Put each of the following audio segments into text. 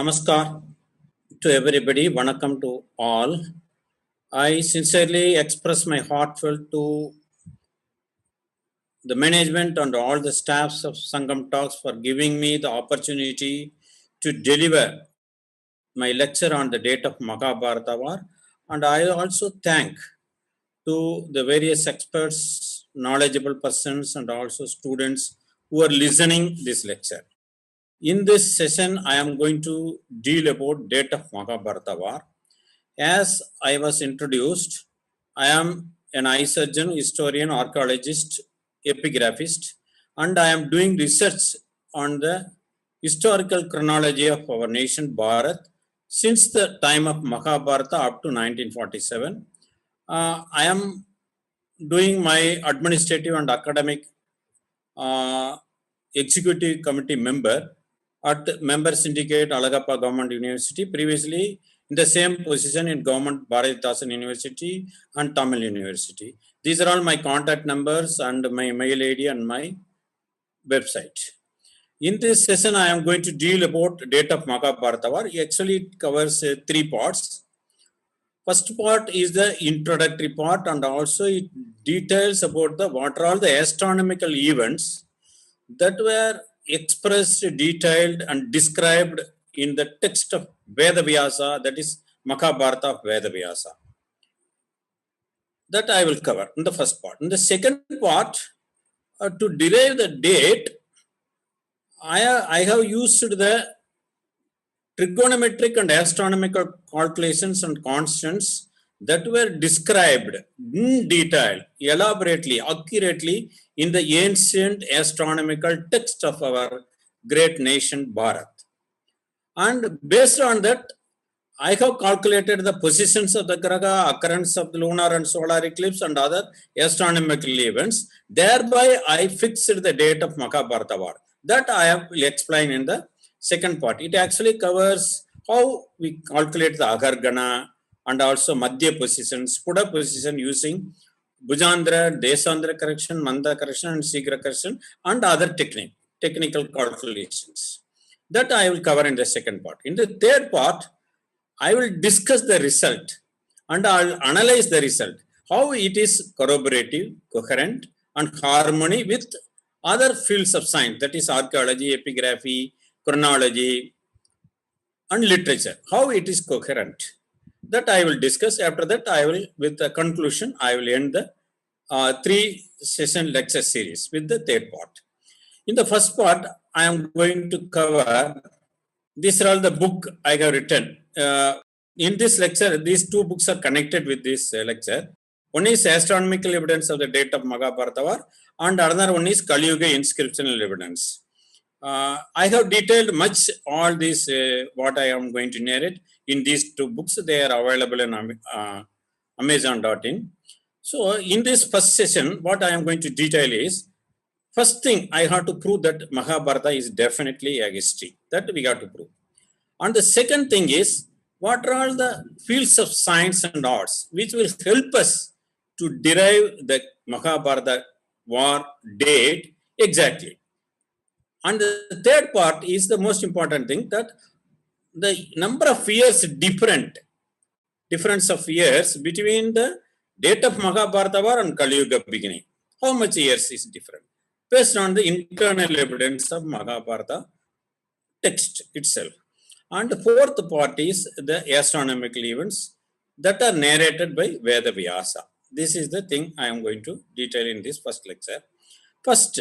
Namaskar to everybody. Vanakkam to all. I sincerely express my heartfelt to the management and all the staffs of Sangam Talks for giving me the opportunity to deliver my lecture on the date of Mahabharata War. And I also thank to the various experts, knowledgeable persons, and also students who are listening this lecture. In this session, I am going to deal about date of Mahabharata War. As I was introduced, I am an eye surgeon, historian, archaeologist, epigraphist, and I am doing research on the historical chronology of our nation Bharat since the time of Mahabharata up to 1947. I am doing my administrative and academic executive committee member at member syndicate Alagappa Government University, previously in the same position in Government Bharatdasan University and Tamil University. These are all my contact numbers and my mail ID and my website. In this session, I am going to deal about date of Mahabharata War. Actually, it covers 3 parts. First part is the introductory part, and also it details about what are all the astronomical events that were expressed, detailed, and described in the text of Veda Vyasa, that is Mahabharata of Veda Vyasa. That I will cover in the first part. In the second part, to derive the date, I have used the trigonometric and astronomical calculations and constants that were described in detail, elaborately, accurately in the ancient astronomical text of our great nation Bharat. And based on that, I have calculated the positions of the Graha, occurrence of the lunar and solar eclipse and other astronomical events. Thereby, I fixed the date of Mahabharata War. That I will explain in the second part. It actually covers how we calculate the Agargana and also Mandhya position, Spuda position using Bhujandra, Deshwandra correction, Mandhya correction, and Sigra correction, and other technical calculations. That I will cover in the second part. In the third part, I will discuss the result and I will analyze the result, how it is corroborative, coherent, and harmony with other fields of science, that is archaeology, epigraphy, chronology, and literature, how it is coherent. That I will discuss. After that, I will, with the conclusion, I will end the 3-session lecture series with the third part. In the first part, I am going to cover, these are all the book I have written. In this lecture, these 2 books are connected with this lecture. One is astronomical evidence of the date of Mahabharata War, and another one is Kali Yuga inscriptional evidence. I have detailed much all this, what I am going to narrate in these 2 books. They are available in Amazon.in. So, in this first session, what I am going to detail is, first thing, I have to prove that Mahabharata is definitely a history. That we got to prove. And the second thing is, what are all the fields of science and arts which will help us to derive the Mahabharata War date exactly. And the third part is the most important thing, that the number of years difference of years between the date of Mahabharata War and Kali Yuga beginning. How much years is different? Based on the internal evidence of Mahabharata text itself. And the fourth part is the astronomical events that are narrated by Veda Vyasa. This is the thing I am going to detail in this first lecture. First,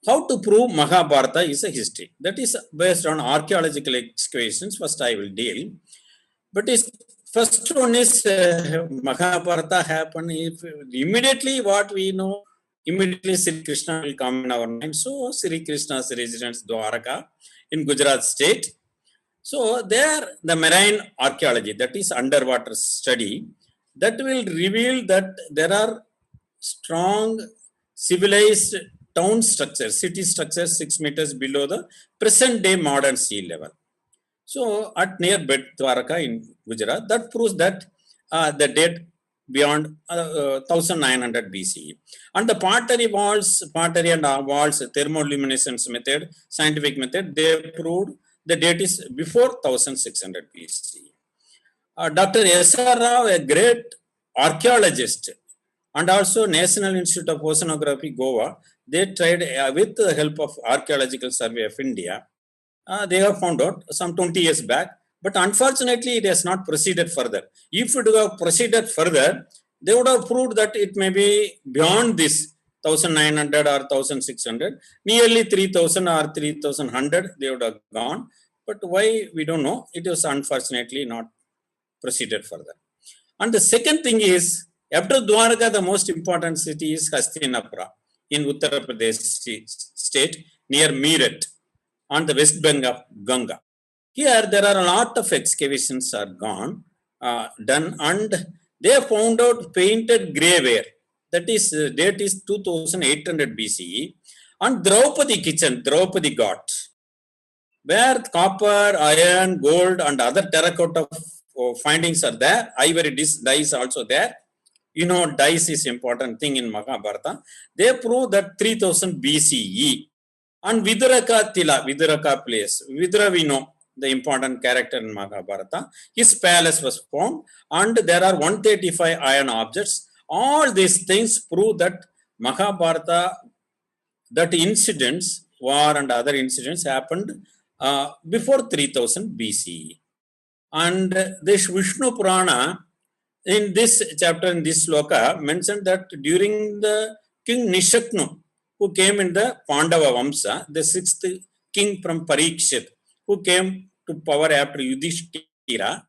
how to prove Mahabharata is a history. That is based on archaeological excavations. First, I will deal. But first one is Mahabharata happened. If immediately what we know, immediately Sri Krishna will come in our mind. So, Sri Krishna's residence Dwarka in Gujarat state. So, there the marine archaeology, that is underwater study, that will reveal that there are strong civilized town structures, city structures 6 meters below the present day modern sea level. So, at near Dwarka in Gujarat, that proves that the date beyond 1900 BCE. And the pottery and walls, thermoluminescence method, scientific method, they proved the date is before 1600 BCE. Dr. S.R. Rao, a great archaeologist and also National Institute of Oceanography, Goa, they tried with the help of Archaeological Survey of India, they have found out some 20 years back, but unfortunately it has not proceeded further. If it would have proceeded further, they would have proved that it may be beyond this 1900 or 1600, nearly 3000 or 3100 they would have gone. But why, we don't know. It was unfortunately not proceeded further. And the second thing is, after Dwarka, the most important city is Hastinapura in Uttar Pradesh state near Meerut on the west bank of Ganga. Here there are a lot of excavations are done, and they found out painted graveware. That is, date is 2800 BCE, and Draupadi kitchen, Draupadi Ghat, where copper, iron, gold, and other terracotta findings are there. Ivory dice also there. You know, dice is important thing in Mahabharata. They prove that 3000 BCE. And Viduraka Tila, Viduraka place, Vidura we know, the important character in Mahabharata. His palace was found, and there are 135 iron objects. All these things prove that Mahabharata, that incidents, war and other incidents happened before 3000 BCE. And this Vishnu Purana, in this chapter, in this sloka, mentioned that during the King Nishaknu, who came in the Pandava Vamsa, the sixth king from Parikshit, who came to power after Yudhishthira,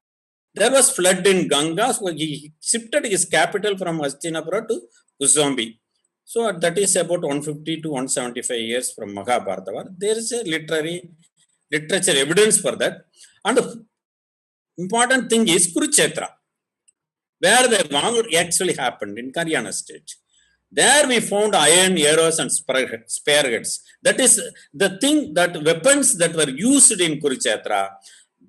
there was flood in Ganga, so he shifted his capital from Hastinapura to Kusumbi. So that is about 150 to 175 years from Mahabharata War. There is a literature evidence for that. And the important thing is Kurukshetra, where the war actually happened in Haryana state. There we found iron arrows and spearheads. That is the thing, that weapons that were used in Kurukshetra,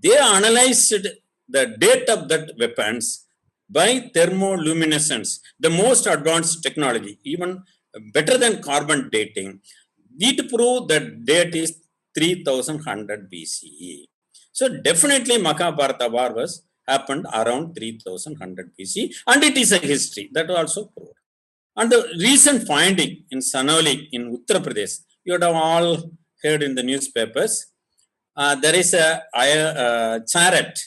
they analyzed the date of that weapons by thermoluminescence, the most advanced technology, even better than carbon dating. It proved that date is 3100 BCE. So definitely Mahabharata War was happened around 3100 BCE, and it is a history that also proved. And the recent finding in Sanoli in Uttar Pradesh, you would have all heard in the newspapers, there is a chariot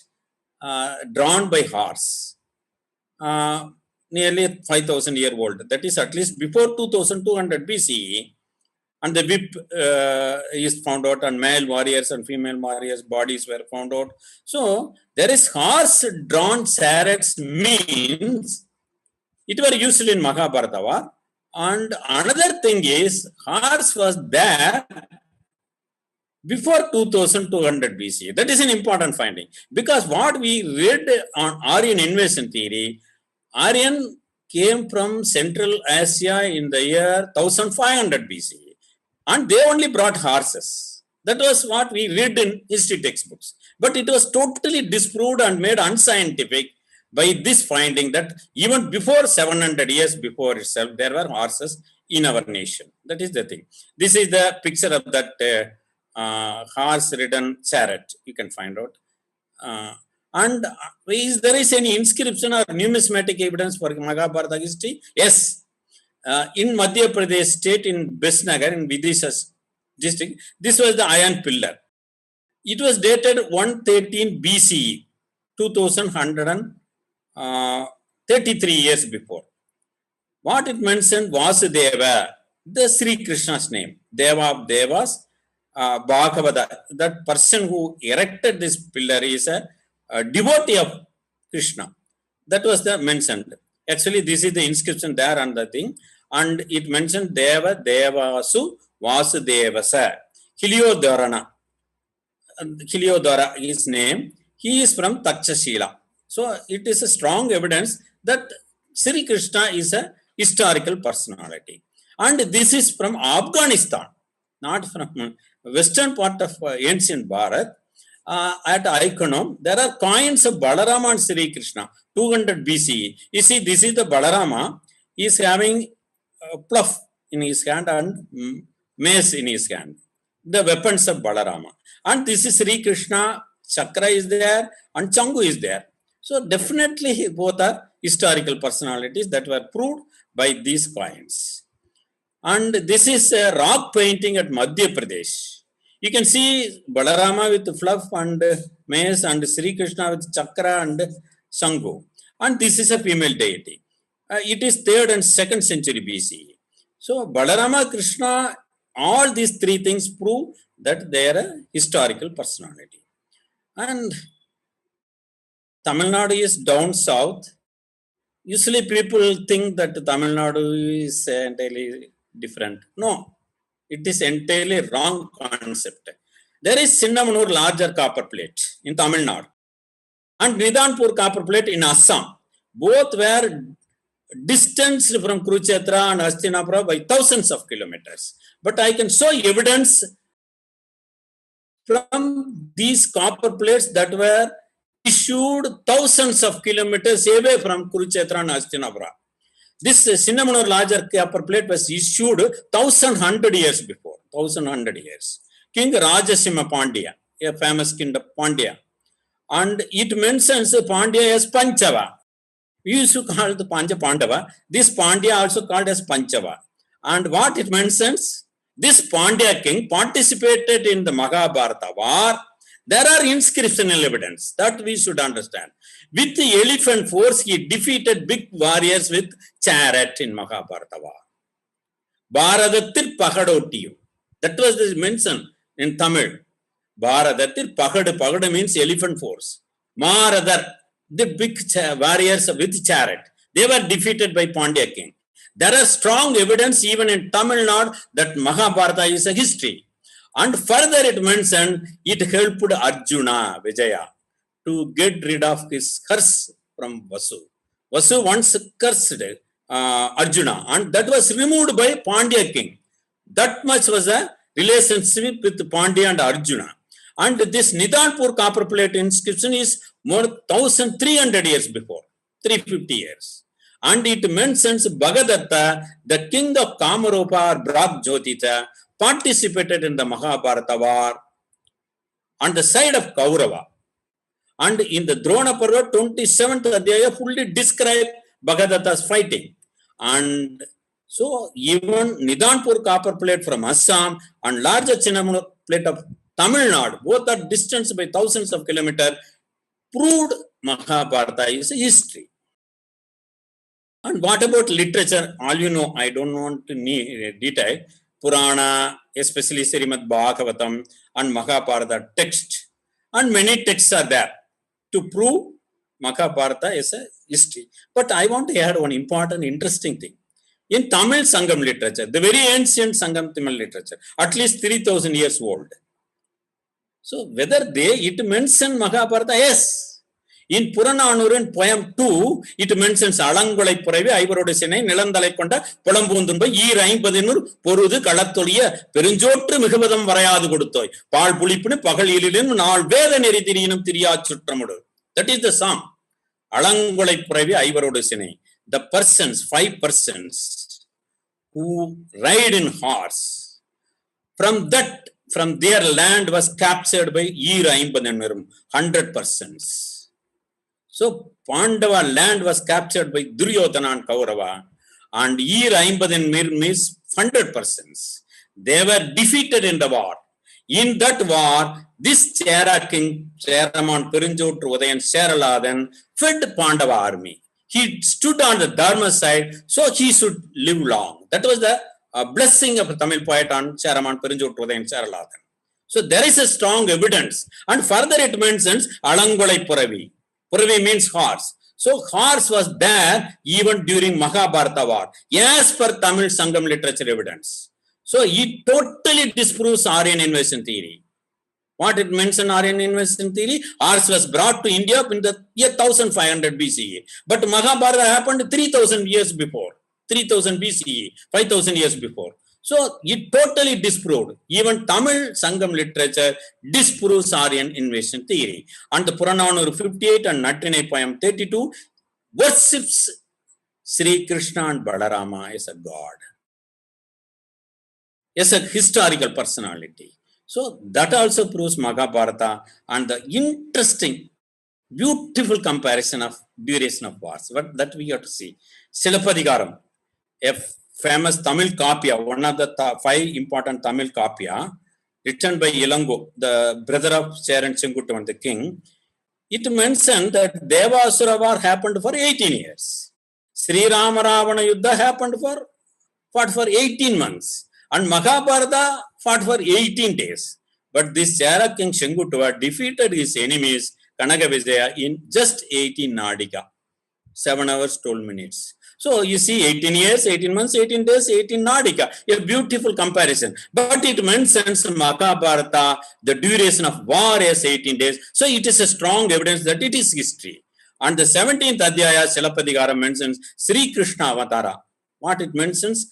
drawn by horse, nearly 5000 year old. That is at least before 2200 BCE. And the whip is found out, and male warriors and female warriors' bodies were found out. So there is horse-drawn chariots, means it were used in Mahabharata War. And another thing is, horse was there before 2200 BCE. That is an important finding, because what we read on Aryan invasion theory, Aryan came from Central Asia in the year 1500 BCE. And they only brought horses. That was what we read in history textbooks. But it was totally disproved and made unscientific by this finding that even before 700 years before itself, there were horses in our nation. That is the thing. This is the picture of that horse-ridden chariot. You can find out. And is there is any inscription or numismatic evidence for Mahabharata history? Yes. In Madhya Pradesh state, in Besnagar, in Vidisha district, this was the iron pillar. It was dated 113 BCE, 2133 years before. What it mentioned, Vasudeva, the Sri Krishna's name, Deva of Devas, Bhagavata, that person who erected this pillar is a devotee of Krishna. That was the mentioned. Actually, this is the inscription there on the thing, and it mentioned Deva Devasu Vasudevasa. Heliodharana, his name. He is from Takshashila. So it is a strong evidence that Sri Krishna is a historical personality. And this is from Afghanistan, not from western part of ancient Bharat. At Iconom, there are coins of Balarama and Sri Krishna, 200 BCE. You see, this is the Balarama. He is having a pluff in his hand and mace in his hand. the weapons of Balarama. And this is Sri Krishna, Chakra is there, and Changu is there. So definitely both are historical personalities that were proved by these coins. And this is a rock painting at Madhya Pradesh. You can see Balarama with fluff and mace and Sri Krishna with Chakra and Changu. And this is a female deity. It is 3rd and 2nd century BCE. So Balarama, Krishna, all these three things prove that they are a historical personality. And Tamil Nadu is down south. Usually people think that Tamil Nadu is entirely different. No, it is entirely wrong concept. There is Sinnamanur larger copper plate in Tamil Nadu and Nidhanpur copper plate in Assam. Both were distanced from Kurukshetra and Hastinapura by thousands of kilometers. But I can show evidence from these copper plates that were issued thousands of kilometers away from Kurukshetra and Hastinapura. This Sinnamanur larger copper plate was issued 1100 years before, 1100 years. King Rajasimha Pandya, a famous king of Pandya. And it mentions Pandya as Panchava. We used to call the Pancha Pandava. This Pandya also called as Panchava. And what it mentions, this Pandya king participated in the Mahabharata War. There are inscriptional evidence that we should understand. With the elephant force, he defeated big warriors with chariot in Mahabharata War. Bharadathir Pahadottiyu. That was the mention in Tamil. Bharadathir Pahadu means elephant force. Maradar, the big warriors with chariot. They were defeated by Pandya king. There are strong evidence even in Tamil Nadu that Mahabharata is a history. And further it mentioned, it helped Arjuna, Vijaya, to get rid of his curse from Vasu. Vasu once cursed Arjuna, and that was removed by Pandya king. That much was a relationship with Pandya and Arjuna. And this Nidhanpur copper plate inscription is more 1300 years before, 350 years. And it mentions Bhagadatta, the king of Kamaropa or Brahjotita, participated in the Mahabharata War on the side of Kaurava. And in the Drona Parva 27th Adhyaya fully describe Bhagadatta's fighting. And so even Nidhanpur copper plate from Assam and larger Sinnamanur plate of Tamil Nadu, both are distanced by thousands of kilometers, proved Mahabharata is a history. And what about literature? All you know, I don't want to need detail. Purana, especially Srimad Bhagavatam and Mahabharata text. And many texts are there to prove Mahabharata is a history. But I want to add one important, interesting thing. In Tamil Sangam literature, the very ancient Sangam Tamil literature, at least 3000 years old. So whether it mentions Mahabharata, yes. In Purananur in poem 2, it mentions Alangolai Puravi, Ivarodu Senai, Nilandalai Konda, Podambundumba, Raim Padinur, Purudu, Kalatolia, Perinjotru, Mihubadam Varayadu Gudutoi, Pal Pulipin, Pakalilin, Nal, Veda Neritirinum Tiria Chutramudu. That is the song. Alangolai Puravi, Ivarodu Senai. The persons, 5 persons who ride in horse, from their land was captured by Raim Padinarum, 100 persons. So Pandava land was captured by Duryodhana and Kaurava, and Raimbadan means 100 persons. They were defeated in the war. In that war, this Chera king, Cheraman Perinjotru Udayan Seraladan, fed Pandava army. He stood on the Dharma side, so he should live long. That was the blessing of a Tamil poet on Cheraman Perinjotru Udayan Seraladan. So there is a strong evidence. And further it mentions Alangolai Puravi. Puravi means horse. So horse was there even during Mahabharata War, as per Tamil Sangam literature evidence. So it totally disproves Aryan invasion theory. What it mentioned Aryan invasion theory? Horse was brought to India in the year 1500 BCE. But Mahabharata happened 3000 years before, 3000 BCE, 5000 years before. So it totally disproved. Even Tamil Sangam literature disproves Aryan invasion theory. And the Purananur 58 and Nattinai poem 32 worships Sri Krishna and Balarama as a god, as a historical personality. So that also proves Mahabharata and the interesting, beautiful comparison of duration of wars. But that we have to see. Silappadigaram, a famous Tamil Kapya, one of the five important Tamil Kapya, written by Ilango, the brother of Charan Chenguttuvan, the king. It mentioned that Devasura War happened for 18 years. Sri Rama Ravana Yuddha happened fought for 18 months. And Mahabharata fought for 18 days. But this Chera king Shenguttuva defeated his enemies Kanaga Vijaya in just 18 Nadika. 7 hours, 12 minutes. So you see 18 years, 18 months, 18 days, 18 Nadika. A beautiful comparison. But it mentions Mahabharata, the duration of war as 18 days. So it is a strong evidence that it is history. And the 17th Adhyaya, Silappadigaram mentions Sri Krishna Avatara. What it mentions?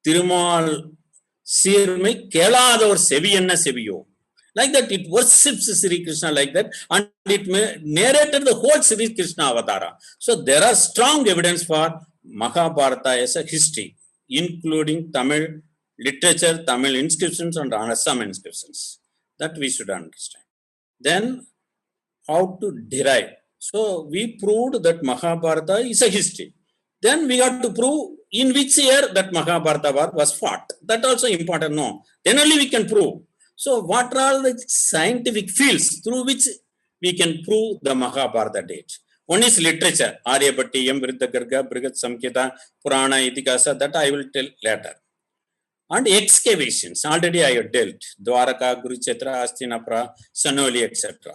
Tirumal Sirmai Kelador Seviyanna Seviyo. Like that, it worships Sri Krishna like that, and it narrated the whole Sri Krishna Avatara. So there are strong evidence for Mahabharata as a history, including Tamil literature, Tamil inscriptions, and some inscriptions. That we should understand. Then, how to derive? So we proved that Mahabharata is a history. Then we have to prove in which year that Mahabharata war was fought. That also important. No. Then only we can prove. So what are all the scientific fields through which we can prove the Mahabharata date? One is literature. Aryabhatiya and Surya Siddhanta, Samkheta, Purana, Itikasa. That I will tell later. And excavations. Already I have dealt. Dwarka, Kurukshetra, Hastinapura, Sanoli, etc.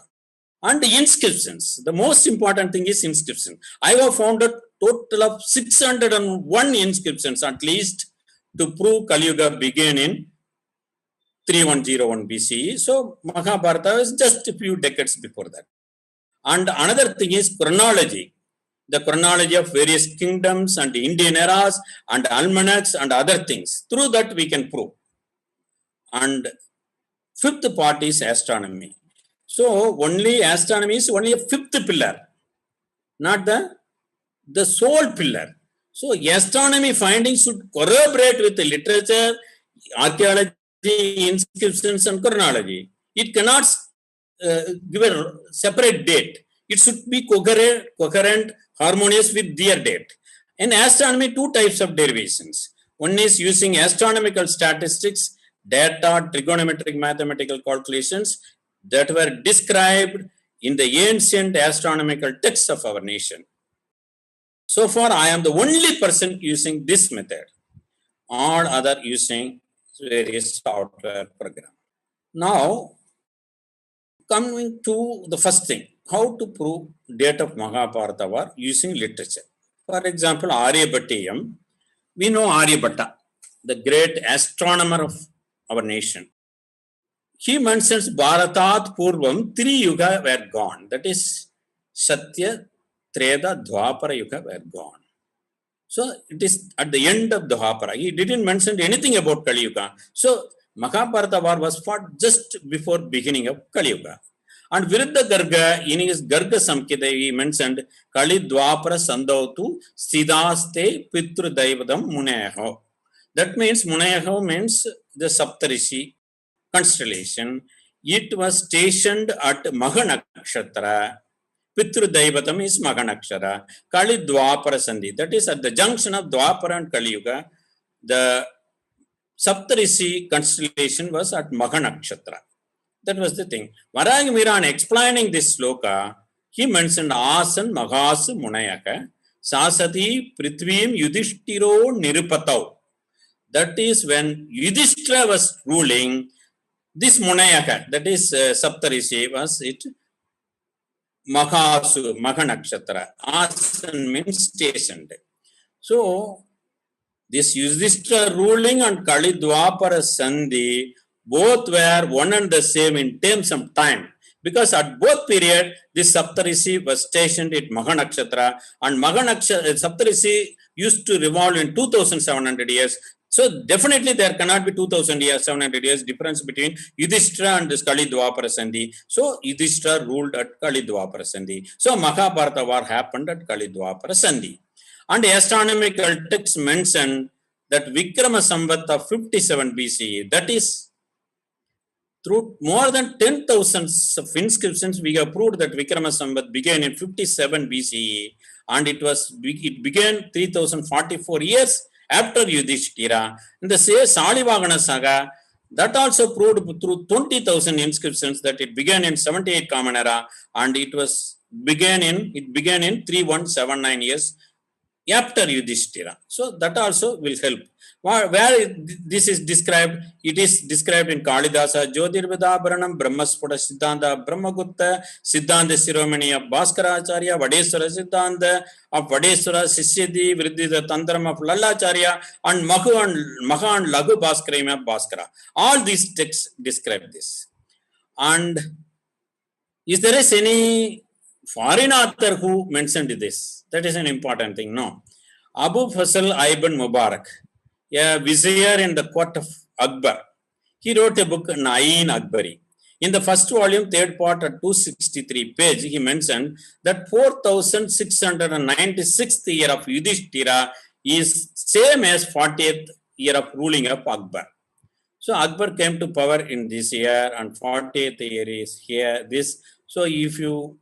And inscriptions. The most important thing is inscription. I have found a total of 601 inscriptions at least to prove Kali Yuga began in 3101 BCE. So Mahabharata is just a few decades before that. And another thing is chronology. The chronology of various kingdoms and Indian eras and almanacs and other things. Through that we can prove. And fifth part is astronomy. So only astronomy is only a fifth pillar, not the sole pillar. So astronomy findings should corroborate with the literature, archaeology, inscriptions, and chronology. It cannot give a separate date. It should be coherent, harmonious with their date. In astronomy, two types of derivations. One is using astronomical statistics, data, trigonometric mathematical calculations that were described in the ancient astronomical texts of our nation. So far, I am the only person using this method. All other using various software program. Now, coming to the first thing, how to prove date of Mahabharata war using literature. For example, Aryabhatiya, we know Aryabhatta, the great astronomer of our nation. He mentions Bharatat Purvam, 3 yuga were gone. That is Satya, Treda, Dwapara yuga were gone. So it is at the end of Dwapara. He didn't mention anything about Kali Yuga. So Mahabharata war was fought just before beginning of Kali Yuga. And Viruddha Garga, in his Garga Samkheta, he mentioned Kali Dwapara Sandautu Siddhaste Pitru Daivadam Muneho. That means Muneho means the Saptarishi constellation. It was stationed at Mahanakshatra. Pitru Daivatam is Mahanakshara. Kali Dwapara Sandhi. That is at the junction of Dwapara and Kali Yuga. The Saptarishi constellation was at Mahanakshatra. That was the thing. Varagi Miran explaining this sloka, he mentioned Asan Magasu Munayaka, Sasati Prithvim Yudhishtiro Nirupatau. That is when Yudhishthira was ruling, this Munayaka, that is Saptarishi, was it Magasu, Mahanakshatra. Asan means stationed. So, this Yudhishthira ruling and Kali Dwapara Sandhi both were one and the same in terms of time. Because at both periods, this Saptarishi was stationed at Mahanakshatra, and Saptarishi used to revolve in 2700 years. So definitely there cannot be 2000 years, 700 years difference between Yudhishthira and this Kali Dwapara Sandhi. So Yudhishthira ruled at Kali Dwapara Sandhi. So Mahabharata war happened at Kali Dwapara Sandhi. And astronomical texts mention that Vikrama Samvat of 57 BCE, that is through more than 10,000 of inscriptions, we have proved that Vikrama Samvat began in 57 BCE and it began 3044 years after Yudhishthira. In the same Salivagana saga, that also proved through 20,000 inscriptions that it began in 78 Common Era and it began in 3179 years after Yudhishthira. So that also will help. Where this is described, it is described in Kalidasa, Jyotirvedabharanam, Brahmasphota Siddhanta, Brahmagupta, Siddhanta Siromani of Bhaskaracharya, Vadeswara Siddhanta of Vadeswara, Sisyadi, Vriddhita Tantram of Lalacharya, and Maha and Lagu Bhaskaram of Bhaskara. All these texts describe this. And is there any foreign author who mentioned this? That is an important thing. No. Abu Fasal Ibn Mubarak, a vizier in the court of Akbar, he wrote a book, Nain Akbari. In the first volume, third part at 263 page, he mentioned that 4696th year of Yudhishthira is same as 40th year of ruling of Akbar. So Akbar came to power in this year and 40th year is here, this. So if you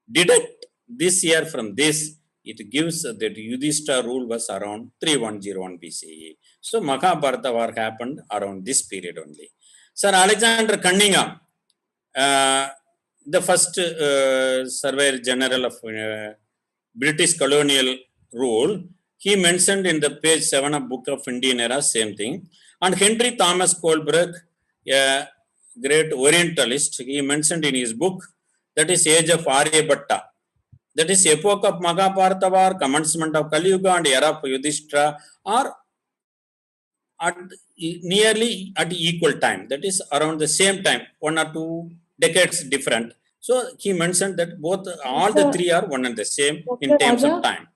deduct this year from this, it gives that Yudhishthira rule was around 3101 BCE. So Mahabharata War happened around this period only. Sir Alexander Cunningham, the first Surveyor General of British colonial rule, he mentioned in the page 7 of Book of Indian Era, same thing. And Henry Thomas Colebrook, a great Orientalist, he mentioned in his book, that is Age of Aryabhatiya. That is epoch of Mahabharata War, commencement of Kali Yuga and era of Yudhishthira are nearly at equal time. That is around the same time, 1 or 2 decades different. So he mentioned that all the three are one and the same in terms of time.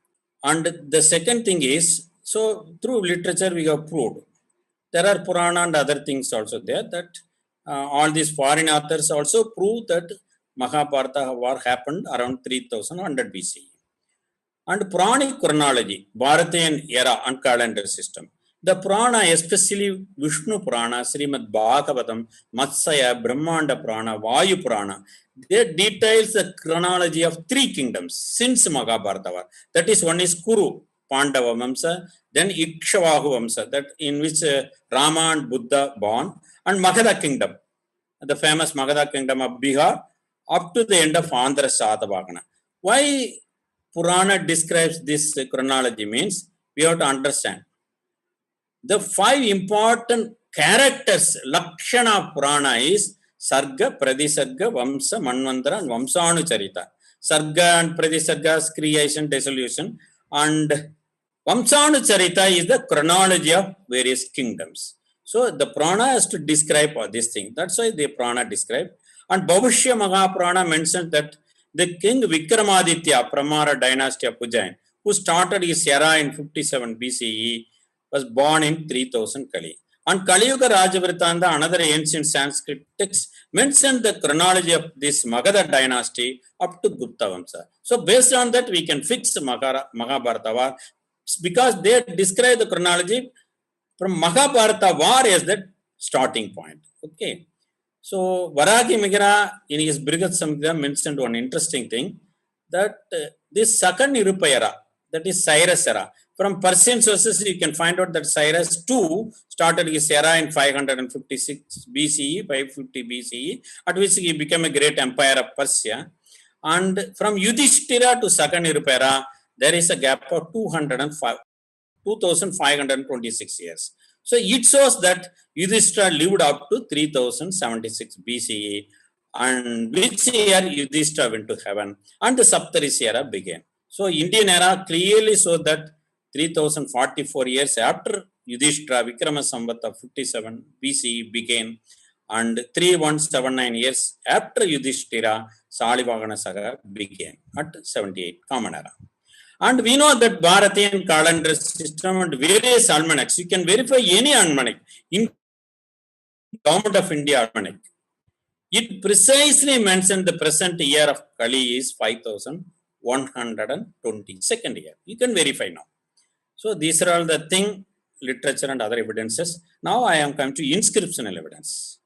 And the second thing is, so through literature we have proved. There are Purana and other things also there that all these foreign authors also prove that Mahabharata War happened around 3100 BCE. And Puranic chronology, Bharatian era and calendar system. The Purana, especially Vishnu Purana, Srimad Bhagavatam, Matsaya, Brahmanda Purana, Vayu Purana, they details the chronology of 3 kingdoms since Mahabharata War. That is, one is Kuru, Pandava Vamsa, then Ikshvaku Vamsa, that in which Rama and Buddha born, and Magadha kingdom, the famous Magadha kingdom of Bihar, up to the end of Andhra Satavahana. Why Purana describes this chronology means we have to understand. The 5 important characters, Lakshana of Purana is Sarga, Pradisarga, Vamsa, Manvantara and Vamsanucharita. Sarga and Pradisarga is creation, dissolution, and Vamsanucharita is the chronology of various kingdoms. So the Purana has to describe all these things. That's why the Purana describe. And Bhavishya Mahapurana mentions that the king Vikramaditya, Pramara dynasty of Ujjain, who started his era in 57 BCE, was born in 3000 Kali. And Kali Yuga Rajavrittanta, another ancient Sanskrit text, mentioned the chronology of this Magadha dynasty up to Gupta Vamsa. So based on that, we can fix Mahabharata War because they describe the chronology from Mahabharata War as the starting point. Okay. So Varagi Migira in his Brigat Samhita mentioned one interesting thing, that this Sakan Nirupa era, that is Cyrus era, from Persian sources you can find out that Cyrus II started his era in 556 BCE, 550 BCE, at which he became a great empire of Persia. And from Yudhishthira to Sakan Nirupa era, there is a gap of 2526 years. So it shows that Yudhishthira lived up to 3076 BCE, and which year Yudhishthira went to heaven and the Saptarishi era began. So Indian era clearly shows that 3044 years after Yudhishthira, Vikrama Samvat of 57 BCE began, and 3179 years after Yudhishthira, Salivagana Saga began at 78 Common Era. And we know that Bharatian calendar system and various almanacs, you can verify any almanac, in Government of India almanac. It precisely mentioned the present year of Kali is 5122nd year. You can verify now. So these are all the thing, literature and other evidences. Now I am coming to inscriptional evidence.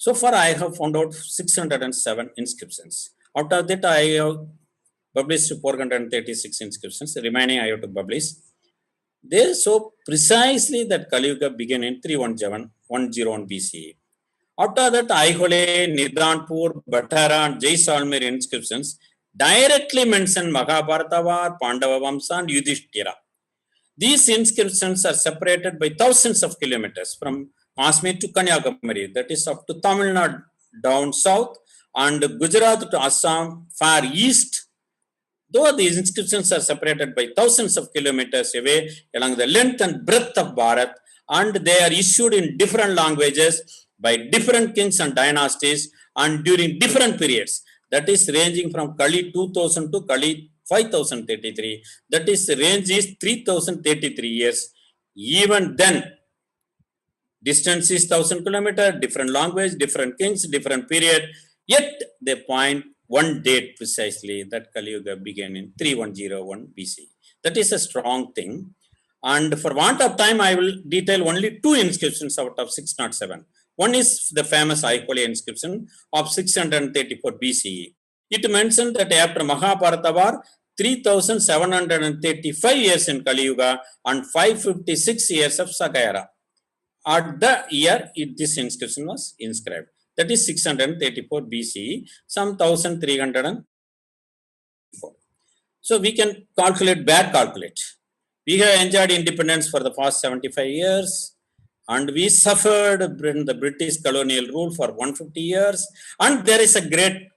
So far, I have found out 607 inscriptions. Out of that, I have published 436 inscriptions. The remaining I have to publish. They show precisely that Kali Yuga began in 317 BCE. After that, Aihole, Nidanpur, Bhattara, and Jaisalmer inscriptions directly mention Mahabharata War, Pandava Vamsa, and Yudhishthira. These inscriptions are separated by thousands of kilometers from Kashmir to Kanyakumari, that is up to Tamil Nadu down south, and Gujarat to Assam far east. Though these inscriptions are separated by thousands of kilometers away along the length and breadth of Bharat, and they are issued in different languages by different kings and dynasties and during different periods, that is ranging from Kali 2000 to Kali 5033, that is range is 3033 years. Even then, distance is 1000 kilometers, different language, different kings, different period, yet they point one date precisely that Kali Yuga began in 3101 BC. That is a strong thing. And for want of time, I will detail only two inscriptions out of 607. One is the famous Aihole inscription of 634 BCE. It mentioned that after Mahabharata War, 3735 years in Kali Yuga and 556 years of Sagayara. At the year this inscription was inscribed. That is 634 BCE, some 1304. So we can back calculate. We have enjoyed independence for the past 75 years, and we suffered in the British colonial rule for 150 years, and there is a great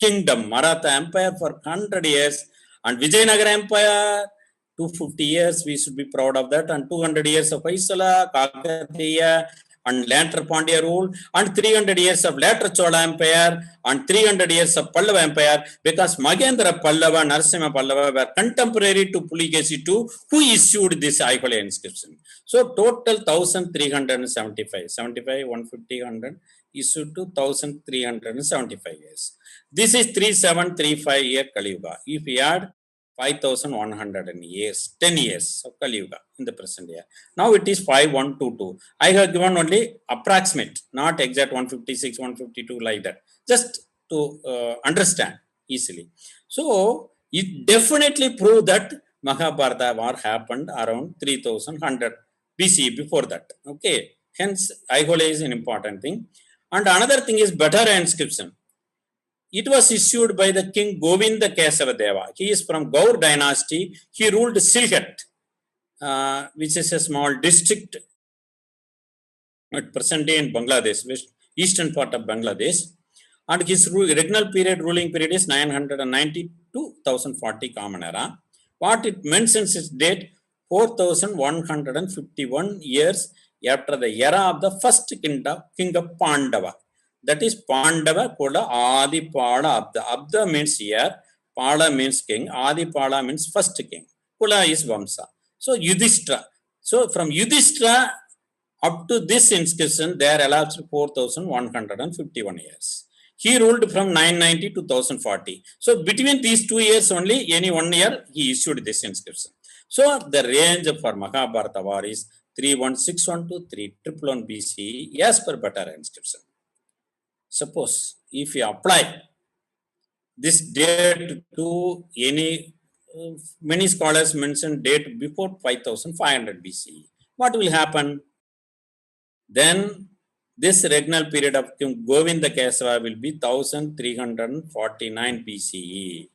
kingdom, Maratha Empire, for 100 years, and Vijayanagara Empire, 250 years, we should be proud of that, and 200 years of Vaisala, Kakatiya, and later Pandya rule, and 300 years of later Chola Empire, and 300 years of Pallava Empire, because Magendra Pallava, Narasimha Pallava were contemporary to Pulikesi II, who issued this Aihole inscription. So total 1375, 75, 150, 100, issued to 1375 years. This is 3735 year Kali Yuga. If we add 5100 years, 10 years of Kali Yuga in the present year. Now it is 5122. I have given only approximate, not exact 156, 152 like that, just to understand easily. So it definitely proved that Mahabharata War happened around 3100 BCE before that. Okay, hence Aihole is an important thing. And another thing is Bhattara inscription. It was issued by the king Govinda Kesavadeva. He is from Gaur dynasty. He ruled Sylhet, which is a small district at present day in Bangladesh, eastern part of Bangladesh. And his ruling period is 990 to 1040 Common Era. What it mentions is date 4151 years after the era of the first king of Pandava. That is Pandava Kola Adi Pada Abda. Abda means here, Pada means king, Adi Pada means first king. Kula is Vamsa. So Yudhishthira. So from Yudhishthira up to this inscription, there elapsed 4151 years. He ruled from 990 to 1040. So between these 2 years only, any 1 year, he issued this inscription. So the range for Mahabharata War is 31612 to 3111 BCE as per Bhattara inscription. Suppose if you apply this date to any, many scholars mention date before 5500 BCE, what will happen? Then this regnal period of King Govinda Kesava will be 1349 BCE,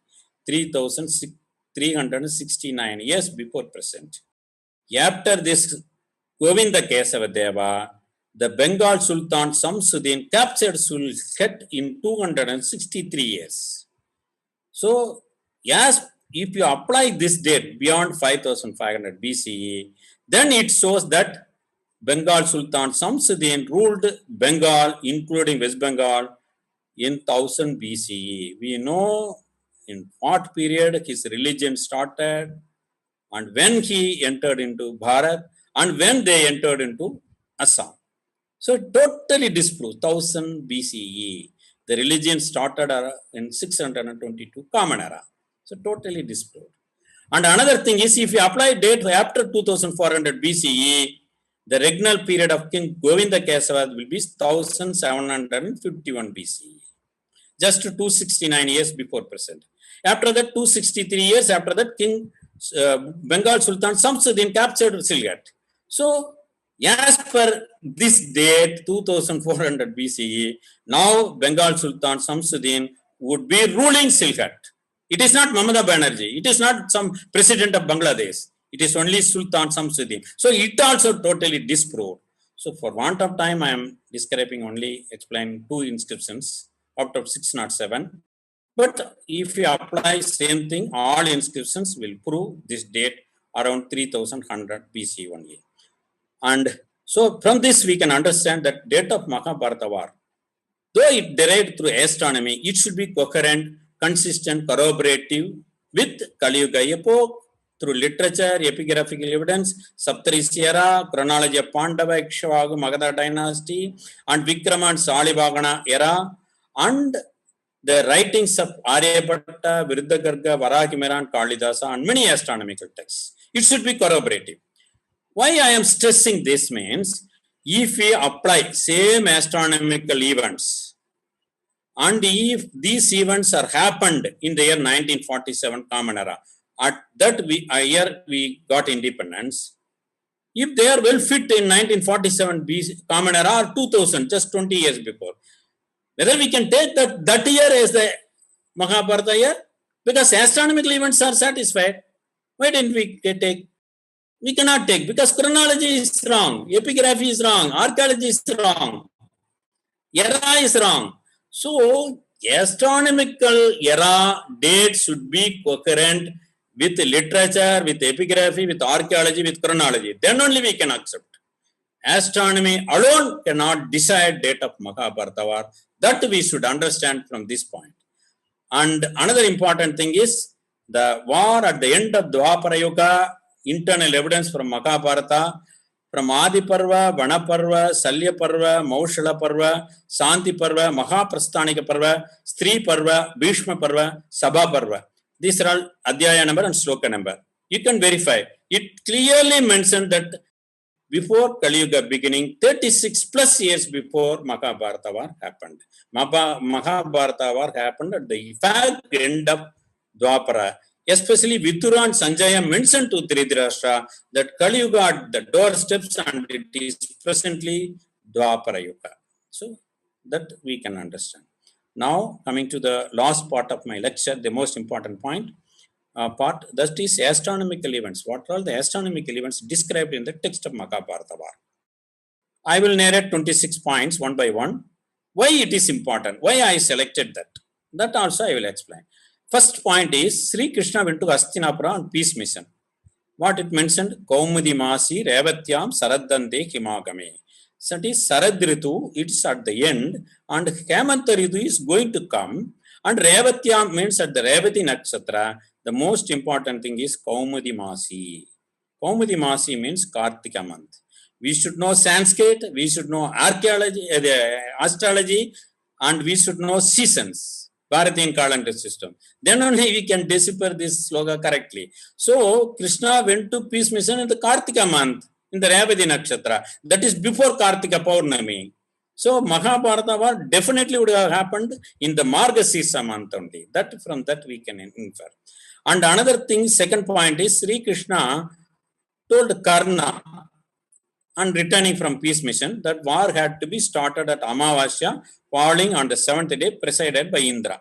3369 years before present. After this Govinda Kesava Deva, the Bengal Sultan Samsuddin captured Sylhet in 263 years. So, yes, if you apply this date beyond 5500 BCE, then it shows that Bengal Sultan Samsuddin ruled Bengal, including West Bengal, in 1000 BCE. We know in what period his religion started, and when he entered into Bharat, and when they entered into Assam. So totally disproves 1000 BCE. The religion started in 622 Common Era. So totally disproved. And another thing is, if you apply date after 2400 BCE, The regnal period of King Govinda Kesava will be 1751 BCE. Just 269 years before present. After that, 263 years after that, King Bengal Sultan Samsuddin captured Silhat. So, as per this date, 2400 BCE, now Bengal Sultan Samsuddin would be ruling Silhat. It is not Mamata Banerjee. It is not some president of Bangladesh. It is only Sultan Samsuddin. So, it also totally disproved. So, for want of time, I am describing only, explaining 2 inscriptions out of 607. But if you apply same thing, all inscriptions will prove this date around 3100 BC only. And so from this we can understand that date of Mahabharata War, though it derived through astronomy, it should be coherent, consistent, corroborative with Kali Yuga epoch, through literature, epigraphical evidence, Saptarishi era, chronology of Pandava, Ikshvaku, Magadha dynasty, and Vikrama and Salivagana era, and the writings of Aryabhatiya, Viruddhagarga, Varahamihira, and Kalidasa, and many astronomical texts. It should be corroborative. Why I am stressing this means, if we apply same astronomical events, and if these events are happened in the year 1947 Common Era, at that year we got independence, if they are well fit in 1947 BC, Common Era or 2000, just 20 years before, whether we can take that year as the Mahabharata year, because astronomical events are satisfied. Why didn't we take? We cannot take, because chronology is wrong, epigraphy is wrong, archaeology is wrong, era is wrong. So, astronomical era date should be coherent with literature, with epigraphy, with archaeology, with chronology. Then only we can accept. Astronomy alone cannot decide date of Mahabharata War. That we should understand from this point. And another important thing is, the war at the end of Dwapara Yuga, internal evidence from Mahabharata, from Adi Parva, Vana Parva, Salya Parva, Maushala Parva, Santi Parva, Mahaprasthanika Parva, Stri Parva, Bhishma Parva, Sabha Parva. These are all Adhyaya number and Sloka number. You can verify. It clearly mentioned that before Kali Yuga beginning, 36 plus years before Mahabharata War happened. Mahabharata War happened at the fact end of Dwapara. Especially Vidura and Sanjaya mentioned to Dhritarashtra that Kali Yuga at the doorsteps, and it is presently Dwapara Yuga. So that we can understand. Now coming to the last part of my lecture, the most important point. Part, that is astronomical events. What are the astronomical events described in the text of Mahabharata War? I will narrate 26 points one by one. Why it is important? Why I selected that? That also I will explain. First point is, Sri Krishna went to Hastinapura on peace mission. What it mentioned? Kaumudi Masi Revatyam Saradante Himagame. So it is Sarad Ritu, it is at the end, and Hemanta Ritu is going to come, and Revatyam means at the Revati Nakshatra. The most important thing is Kaumudi Masi. Kaumudi Masi means Kartika month. We should know Sanskrit, we should know archaeology, astrology, and we should know seasons, Bharatian calendar system. Then only we can decipher this sloka correctly. So, Krishna went to peace mission in the Kartika month, in the Revati Nakshatra. That is before Kartika Paurnami. So, Mahabharata War definitely would have happened in the Margasisa month only. That from that we can infer. And another thing, second point is, Sri Krishna told Karna, on returning from peace mission, that war had to be started at Amavasya, falling on the 7th day, presided by Indra.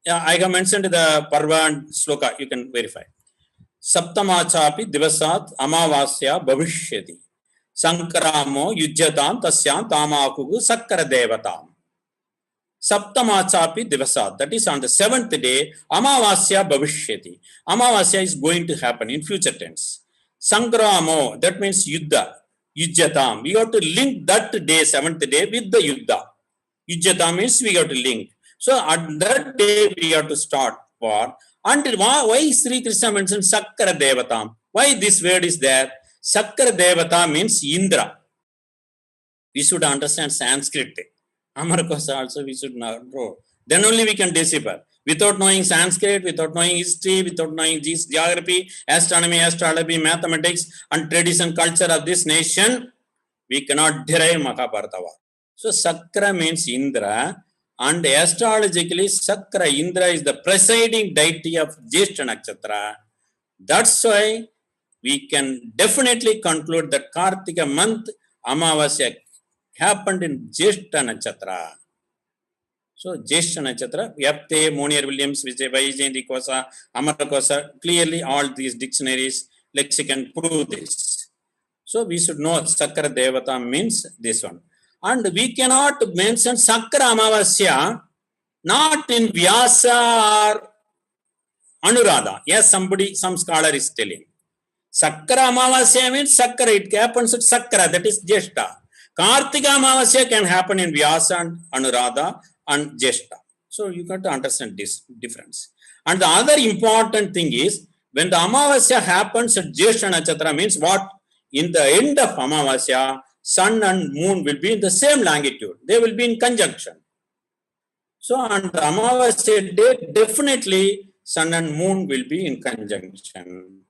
Yeah, I have mentioned the Parva and Sloka, you can verify. Saptamachapi divasat Amavasya bhavishyati. Sankaramo yujyatam tasyam tamakugu sakkara devatam. Saptamachapi divasat, that is on the 7th day, Amavasya bhavishyati. Amavasya is going to happen in future tense. Sankramo, that means Yuddha. Yujyatam. We have to link that day, 7th day, with the Yuddha. Yujyatam means we have to link. So at that day we have to start war. And why Sri Krishna mentioned Sakkara Devatam? Why this word is there? Sakkara Devata means Indra. We should understand Sanskrit. Amarkosa also we should know. Then only we can decipher. Without knowing Sanskrit, without knowing history, without knowing geography, astronomy, astrology, mathematics, and tradition culture of this nation, we cannot derive Mahabharata War. So Sakra means Indra, and astrologically Sakra, Indra is the presiding deity of Jyeshta Nakshatra. That's why we can definitely conclude that Kartika month Amavasya happened in Jyeshta Nakshatra. So Jyeshta Nakshatra, Yapte, Monier Williams, Vijay Jayanti Kosa, Amara Kosa, clearly all these dictionaries, lexicon prove this. So we should know Sakra Devata means this one. And we cannot mention Sakra Amavasya not in Vyasa or Anuradha. Yes, some scholar is telling. Sakra Amavasya means Sakra, it happens at Sakra, that is Jyeshta. Kartika Amavasya can happen in Vyasa and Anuradha and Jyeshta. So you got to understand this difference. And the other important thing is, when the Amavasya happens at Jyeshta Nakshatra means what? In the end of Amavasya, sun and moon will be in the same longitude. They will be in conjunction. So on the Amavasya day, definitely sun and moon will be in conjunction.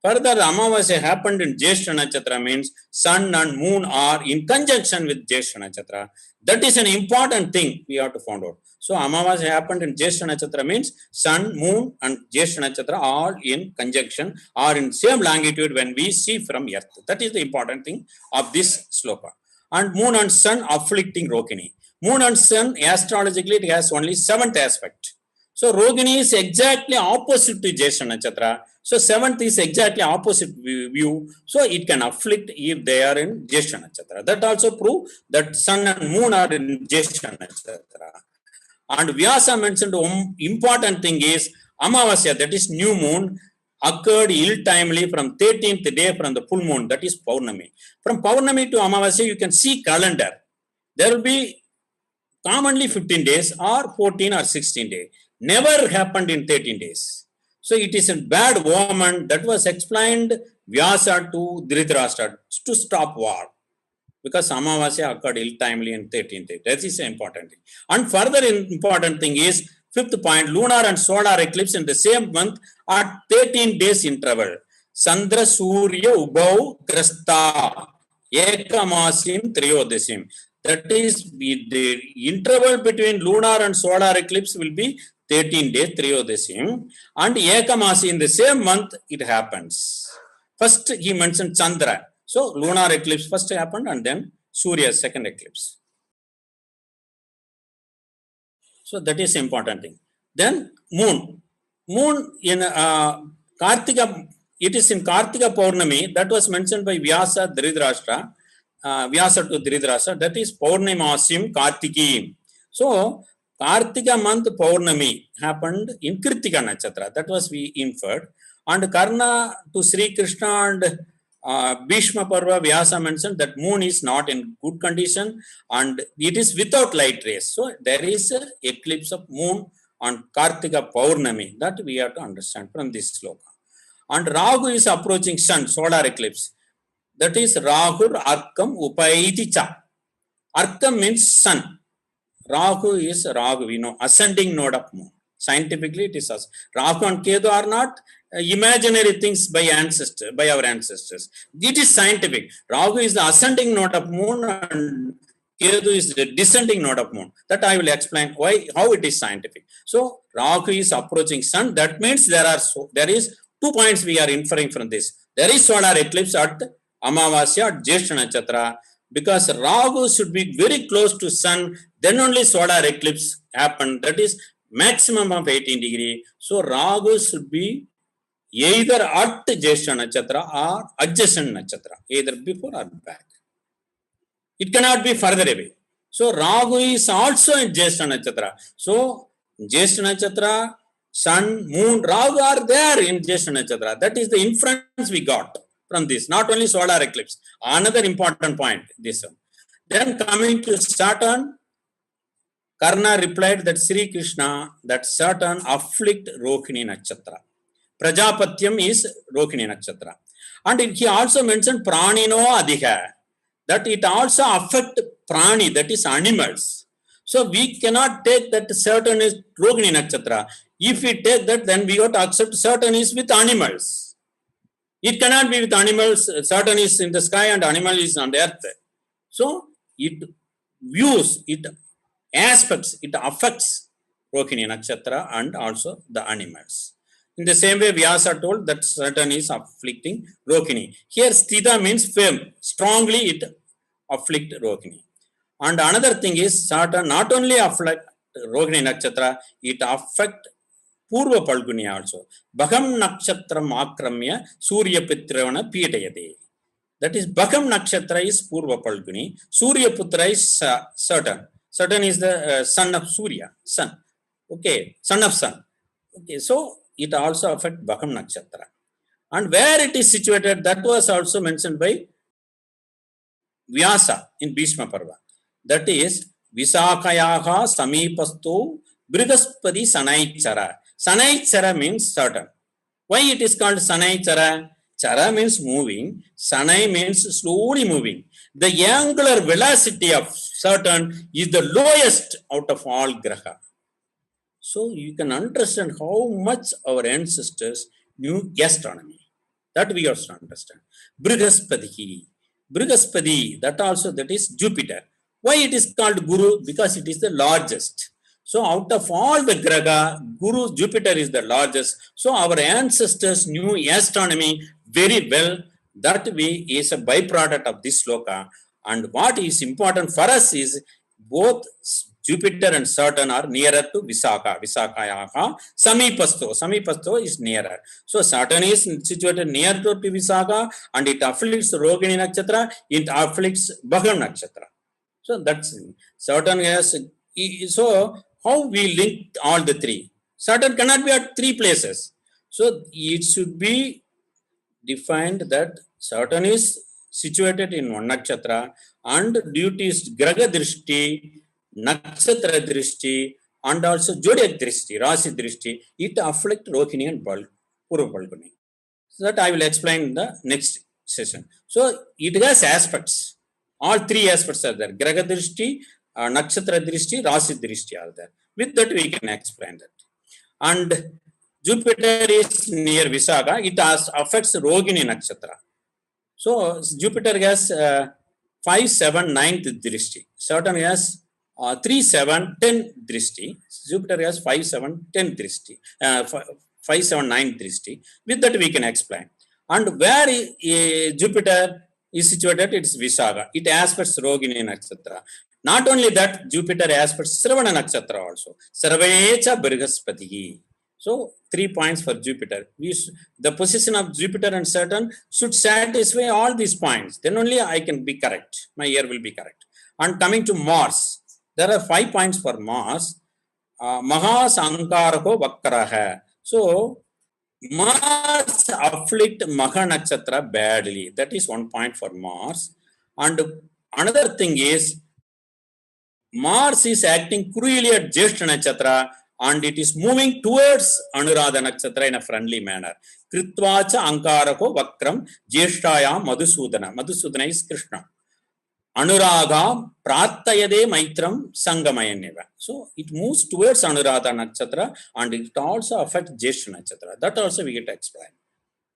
Further, Amavasya happened in Jyeshta Nakshatra means sun and moon are in conjunction with Jyeshta Nakshatra. That is an important thing we have to find out. So Amavasya happened in Jyeshta Nakshatra means sun, moon and Jyeshta Nakshatra are in conjunction, are in same longitude when we see from earth. That is the important thing of this sloka. And moon and sun afflicting Rohini. Moon and sun, astrologically, it has only 7th aspect. So Rohini is exactly opposite to Jyeshta Nakshatra. So 7th is exactly opposite view. So it can afflict if they are in Jyeshta Nakshatra. That also prove that sun and moon are in Jyeshta Nakshatra. And Vyasa mentioned important thing is Amavasya, that is new moon, occurred ill-timely from 13th day from the full moon, that is Paurnami. From Paurnami to Amavasya, you can see calendar. There will be commonly 15 days or 14 or 16 days. Never happened in 13 days. So it is a bad omen. That was explained Vyasa to Dhritarashtra to stop war. Because Amavasya occurred ill-timely in 13th day. That is an important thing. And further important thing is, 5th point, lunar and solar eclipse in the same month at 13 days interval. Sandra Surya Ubhav Grasta Ekamasim Triyodasim. That is, the interval between lunar and solar eclipse will be 13 days, Triyodasim. And Ekamasi in the same month, it happens. First, he mentioned Chandra. So, lunar eclipse first happened and then Surya second eclipse. So, that is important thing. Then, moon. Moon in Kartika, it is in Kartika Paurnami, that was mentioned by Vyasa Dhritarashtra. Vyasa to Dhritarashtra, that is Paurnamasim Kartiki. So, Kartika month Paurnami happened in Kritika Nakshatra. That was we inferred. And Karna to Sri Krishna and Bhishma Parva, Vyasa mentioned that moon is not in good condition and it is without light rays. So there is an eclipse of moon on Kartika Paurnami. That we have to understand from this sloka. And Rahu is approaching sun, solar eclipse. That is Rahur Arkam Upaiti Cha. Arkam means sun. Rahu is Rahu, we know, ascending node of moon. Scientifically, it is us. Rahu and Ketu are not imaginary things by our ancestors. It is scientific. Rahu is the ascending node of moon and Ketu is the descending node of moon. That I will explain how it is scientific. So Rahu is approaching sun. That means there is 2 points we are inferring from this. There is solar eclipse at Amavasya at Jyeshta Nakshatra. Because Rahu should be very close to sun, then only solar eclipse happen. That is maximum of 18 degree. So Rahu should be either at Jyeshta Nakshatra or adjacent Nakshatra, either before or back. It cannot be further away. So Rahu is also in Jyeshta Nakshatra. So Jyeshta Nakshatra, sun, moon, Rahu are there in Jyeshta Nakshatra. That is the inference we got from this. Not only solar eclipse. Another important point, this one. Then coming to Saturn, Karna replied that Sri Krishna, that Saturn afflict Rohini Nakshatra. Prajapatyam is Rohini Nakshatra. And he also mentioned Pranino Adhiha, that it also affect Prani, that is animals. So we cannot take that Saturn is Rohini Nakshatra. If we take that, then we have to accept Saturn is with animals. It cannot be with animals. Saturn is in the sky and animal is on the earth. So it views, it aspects, it affects Rohini Nakshatra and also the animals. In the same way, Vyasa told that Saturn is afflicting Rohini. Here, Sthita means firm, strongly it afflict Rohini. And another thing is, Saturn not only affect Rohini Nakshatra, it affect Purva Palguni also. Bhagam Nakshatram Akramya Surya Pitravana Pitayade. That is, Bhagam Nakshatra is Purva Palguni, Surya Putra is Saturn. Saturn is the son of Surya, sun. Okay, son of sun. Okay, so it also affects Bhagam Nakshatra. And where it is situated, that was also mentioned by Vyasa in Bhishma Parva. That is, Visakayaha Samipasto Brihaspati Sanaichara. Sanaichara means Saturn. Why it is called Sanaichara? Chara means moving, Sanai means slowly moving. The angular velocity of Saturn is the lowest out of all Graha. So you can understand how much our ancestors knew astronomy. That we also understand. Brihaspati. Brihaspati, that also, that is Jupiter. Why it is called Guru? Because it is the largest. So out of all the Graha, Guru, Jupiter is the largest. So our ancestors knew astronomy very well. That way is a byproduct of this sloka. And what is important for us is both Jupiter and Saturn are nearer to Visakha. Visakhayaha Samipasto. Samipasto is nearer. So Saturn is situated near to Visakha and it afflicts Rohini Nakshatra, it afflicts Bhagam Nakshatra. So that's Saturn has. So how we link all the three? Saturn cannot be at three places. So it should be defined that Saturn is situated in one nakshatra and due to its Graha Drishti, Nakshatra Drishti and also Zodiac Drishti, Rasi Drishti, it afflicts Rohini and Purva Palguni. So that I will explain in the next session. So it has aspects. All three aspects are there. Graha Drishti, Nakshatra Drishti, Rasi Drishti are there. With that we can explain that. And Jupiter is near Visakha, it affects Rohini Nakshatra. So Jupiter has 5, 7, 9th Drishti. Saturn has 3, 7, 10 Drishti. Jupiter has 5, 7, 10 Drishti. 5, 7, 9 Drishti. With that we can explain. And where Jupiter is situated, it is Visakha. It aspects Rohini Nakshatra. Not only that, Jupiter aspects Sravana Nakshatra also. Sarvecha Brihaspati. So 3 points for Jupiter. The position of Jupiter and Saturn should satisfy all these points. Then only I can be correct. My year will be correct. And coming to Mars, there are 5 points for Mars. Mahas Ankarako Vakraha. So Mars afflict Magha Nakshatra badly. That is 1 point for Mars. And another thing is, Mars is acting cruelly at Jyeshta Nakshatra and it is moving towards Anuradha Nakshatra in a friendly manner. Kritvacha Ankarako Vakram Jyeshtaya Madhusudana. Madhusudana is Krishna. Anuraga Pratayade Maitram Sangamayaneva. So it moves towards Anuradha Nakshatra and it also affects Jyeshta Nakshatra. That also we get to explain.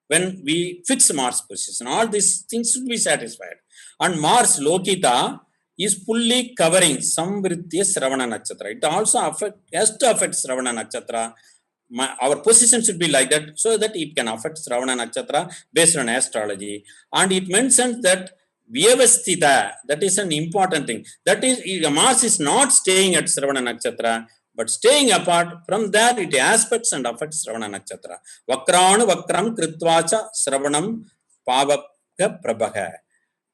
When we fix Mars position, all these things should be satisfied. And Mars Lokita is fully covering Samvritya Sravana Nakshatra. It also has to affect Sravana Nakshatra. Our position should be like that so that it can affect Sravana Nakshatra based on astrology. And it mentions that Vyavastita, that is an important thing. That is, Mars is not staying at Sravana Nakshatra, but staying apart. From there, it aspects and affects Sravana Nakshatra. Vakranu Vakram Kritvacha Sravanam Pavaka Prabhaha.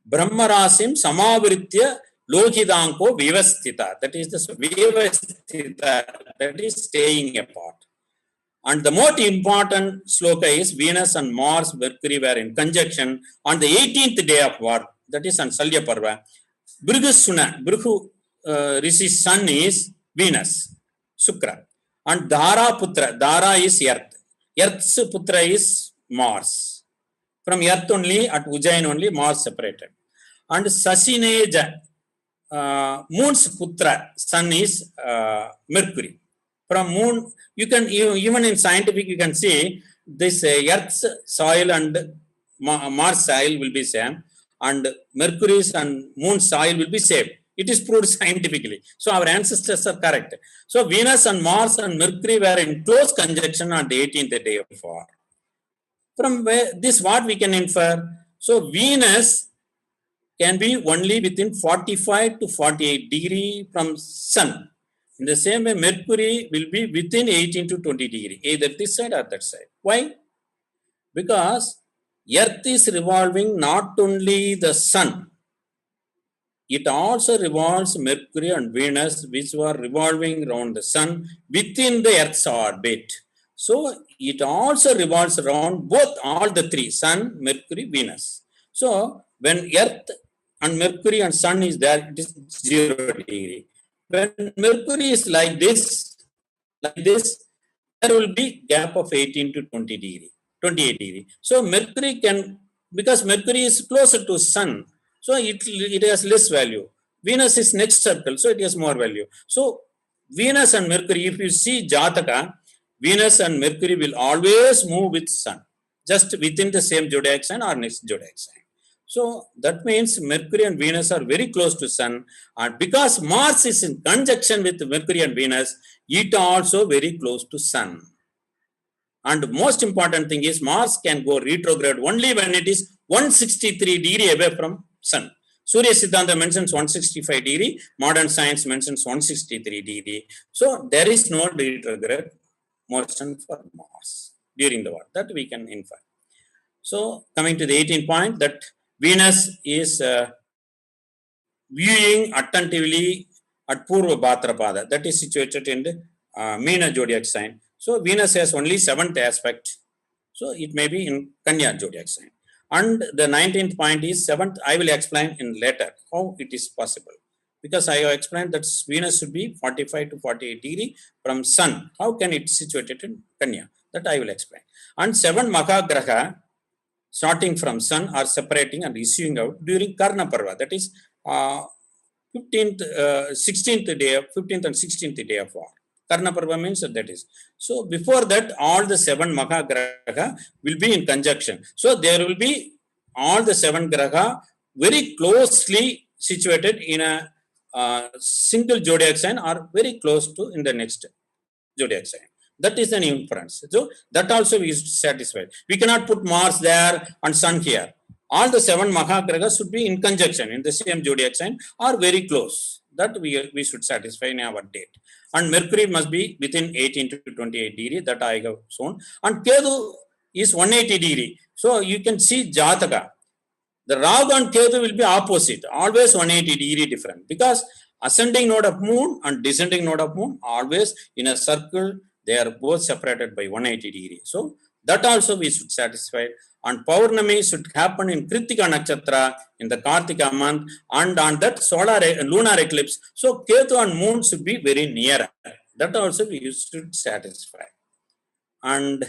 Brahmarasim Samavritya Lohidanko Vivastita. That is the Vivastita, that is staying apart. And the most important sloka is Venus and Mars, Mercury were in conjunction on the 18th day of war. That is on Salya Parva. Brihusuna, Brihu Rishi's son is Venus, Sukra. And Dara Putra, Dara is Earth. Earth's Putra is Mars. From Earth only, at Ujjain only, Mars separated. And Sasineja, Moon's Putra, son is Mercury. From Moon, you can, even in scientific, you can see this Earth's soil and Mars soil will be same. and Mercury's and Moon's soil will be saved. It is proved scientifically. So our ancestors are correct. So Venus and Mars and Mercury were in close conjunction on the 18th day of war. From this, what we can infer? So Venus can be only within 45 to 48 degree from Sun. In the same way, Mercury will be within 18 to 20 degree, either this side or that side. Why? Because Earth is revolving not only the Sun, it also revolves Mercury and Venus, which were revolving around the Sun within the Earth's orbit. So it also revolves around both, all the three, Sun, Mercury, Venus. So when Earth and Mercury and Sun is there, it is 0 degree. When Mercury is like this, there will be gap of 18 to 20 degree, 28 degree. So Mercury can, because Mercury is closer to Sun, so it has less value. Venus is next circle, so it has more value. So Venus and Mercury, if you see Jataka, Venus and Mercury will always move with Sun, just within the same zodiac sign or next zodiac sign. So that means Mercury and Venus are very close to Sun, and because Mars is in conjunction with Mercury and Venus, it also very close to Sun. And most important thing is Mars can go retrograde only when it is 163 degree away from Sun. Surya Siddhanta mentions 165 degree, modern science mentions 163 degree. So there is no retrograde motion for Mars during the war. That we can infer. So coming to the 18th point, that Venus is viewing attentively at Purva Bhadrapada, that is situated in the Meena zodiac sign. So Venus has only 7th aspect, so it may be in Kanya zodiac sign. And the 19th point is 7th. I will explain in later how it is possible, because I have explained that Venus should be 45 to 48 degree from Sun. How can it situated in Kanya? That I will explain. And 7 Mahagraha starting from Sun are separating and issuing out during Karna Parva, that is 15th, 16th day, 15th and 16th day of war. Karna Parva means that is. So before that, all the 7 Mahagraha will be in conjunction. So there will be all the 7 Graha very closely situated in a single zodiac sign or very close to in the next zodiac sign. That is an inference. So that also is satisfied. We cannot put Mars there and Sun here. All the 7 Mahagragas should be in conjunction in the same zodiac sign or very close. That we should satisfy in our date. And Mercury must be within 18 to 28 degree, that I have shown. And Ketu is 180 degree. So you can see Jataka. The Rahu and Ketu will be opposite, always 180 degree different, because ascending node of Moon and descending node of Moon always in a circle, they are both separated by 180 degree. So that also we should satisfy. And Paurnami should happen in Kritika Nakshatra in the Kartika month, and on that solar lunar eclipse. So Ketu and Moon should be very near. That also we should satisfy. And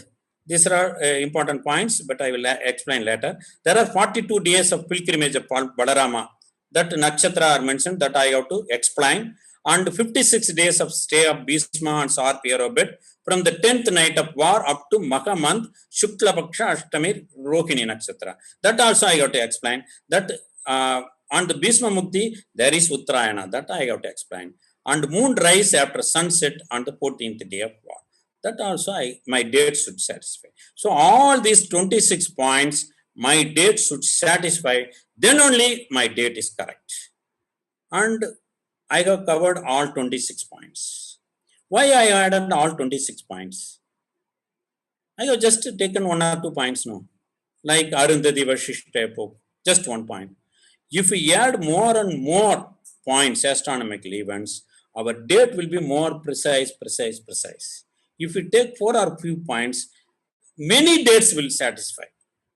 these are important points, but I will explain later. There are 42 days of pilgrimage of Balarama. That nakshatra are mentioned, that I have to explain. And 56 days of stay of Bhisma and Sarpya orbit from the 10th night of war up to Maha month, Shukla Paksha Ashtami Rohini Nakshatra. That also I have to explain. That on the Bhisma Mukti, there is Uttarayana. That I have to explain. And moon rise after sunset on the 14th day of war. That also my date should satisfy. So all these 26 points, my date should satisfy. Then only my date is correct. And I have covered all 26 points. Why I added all 26 points? I have just taken 1 or 2 points now. Like Arundhati Vashishta epoch, just 1 point. If we add more and more points, astronomical events, our date will be more precise. If we take 4 or few points, many dates will satisfy.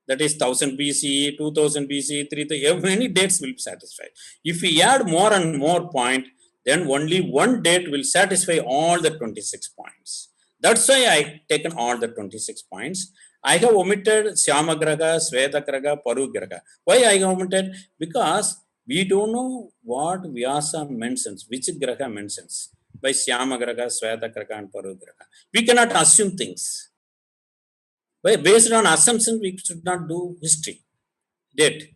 That is 1000 BCE, 2000 BCE, 3000, many dates will satisfy. If we add more and more point, then only one date will satisfy all the 26 points. That's why I taken all the 26 points. I have omitted Syamagraha, Svetagraha, Parugraha. Why I have omitted? Because we don't know what Vyasa mentions, which Graha mentions by Syamagraha, Svetagraha and Parugraha. We cannot assume things. Based on assumption, we should not do history, date.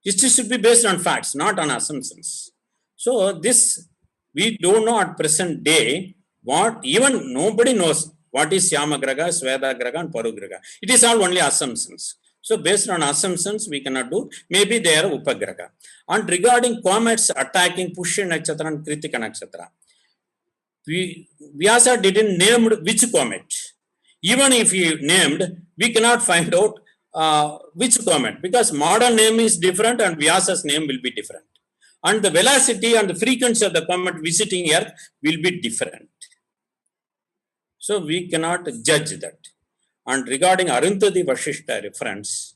History should be based on facts, not on assumptions. So this, we don't know at present day what, even nobody knows what is Yamagraha, Swetagraha and Parugraha. It is all only assumptions. So based on assumptions, we cannot do. Maybe they are Upagraha. And regarding comets attacking Pushya Nakshatra and Kritika Nakshatra, Vyasa didn't name which comet. Even if he named, we cannot find out which comet, because modern name is different and Vyasa's name will be different. And the velocity and the frequency of the comet visiting Earth will be different. So we cannot judge that. And regarding Arundhati Vashishta reference,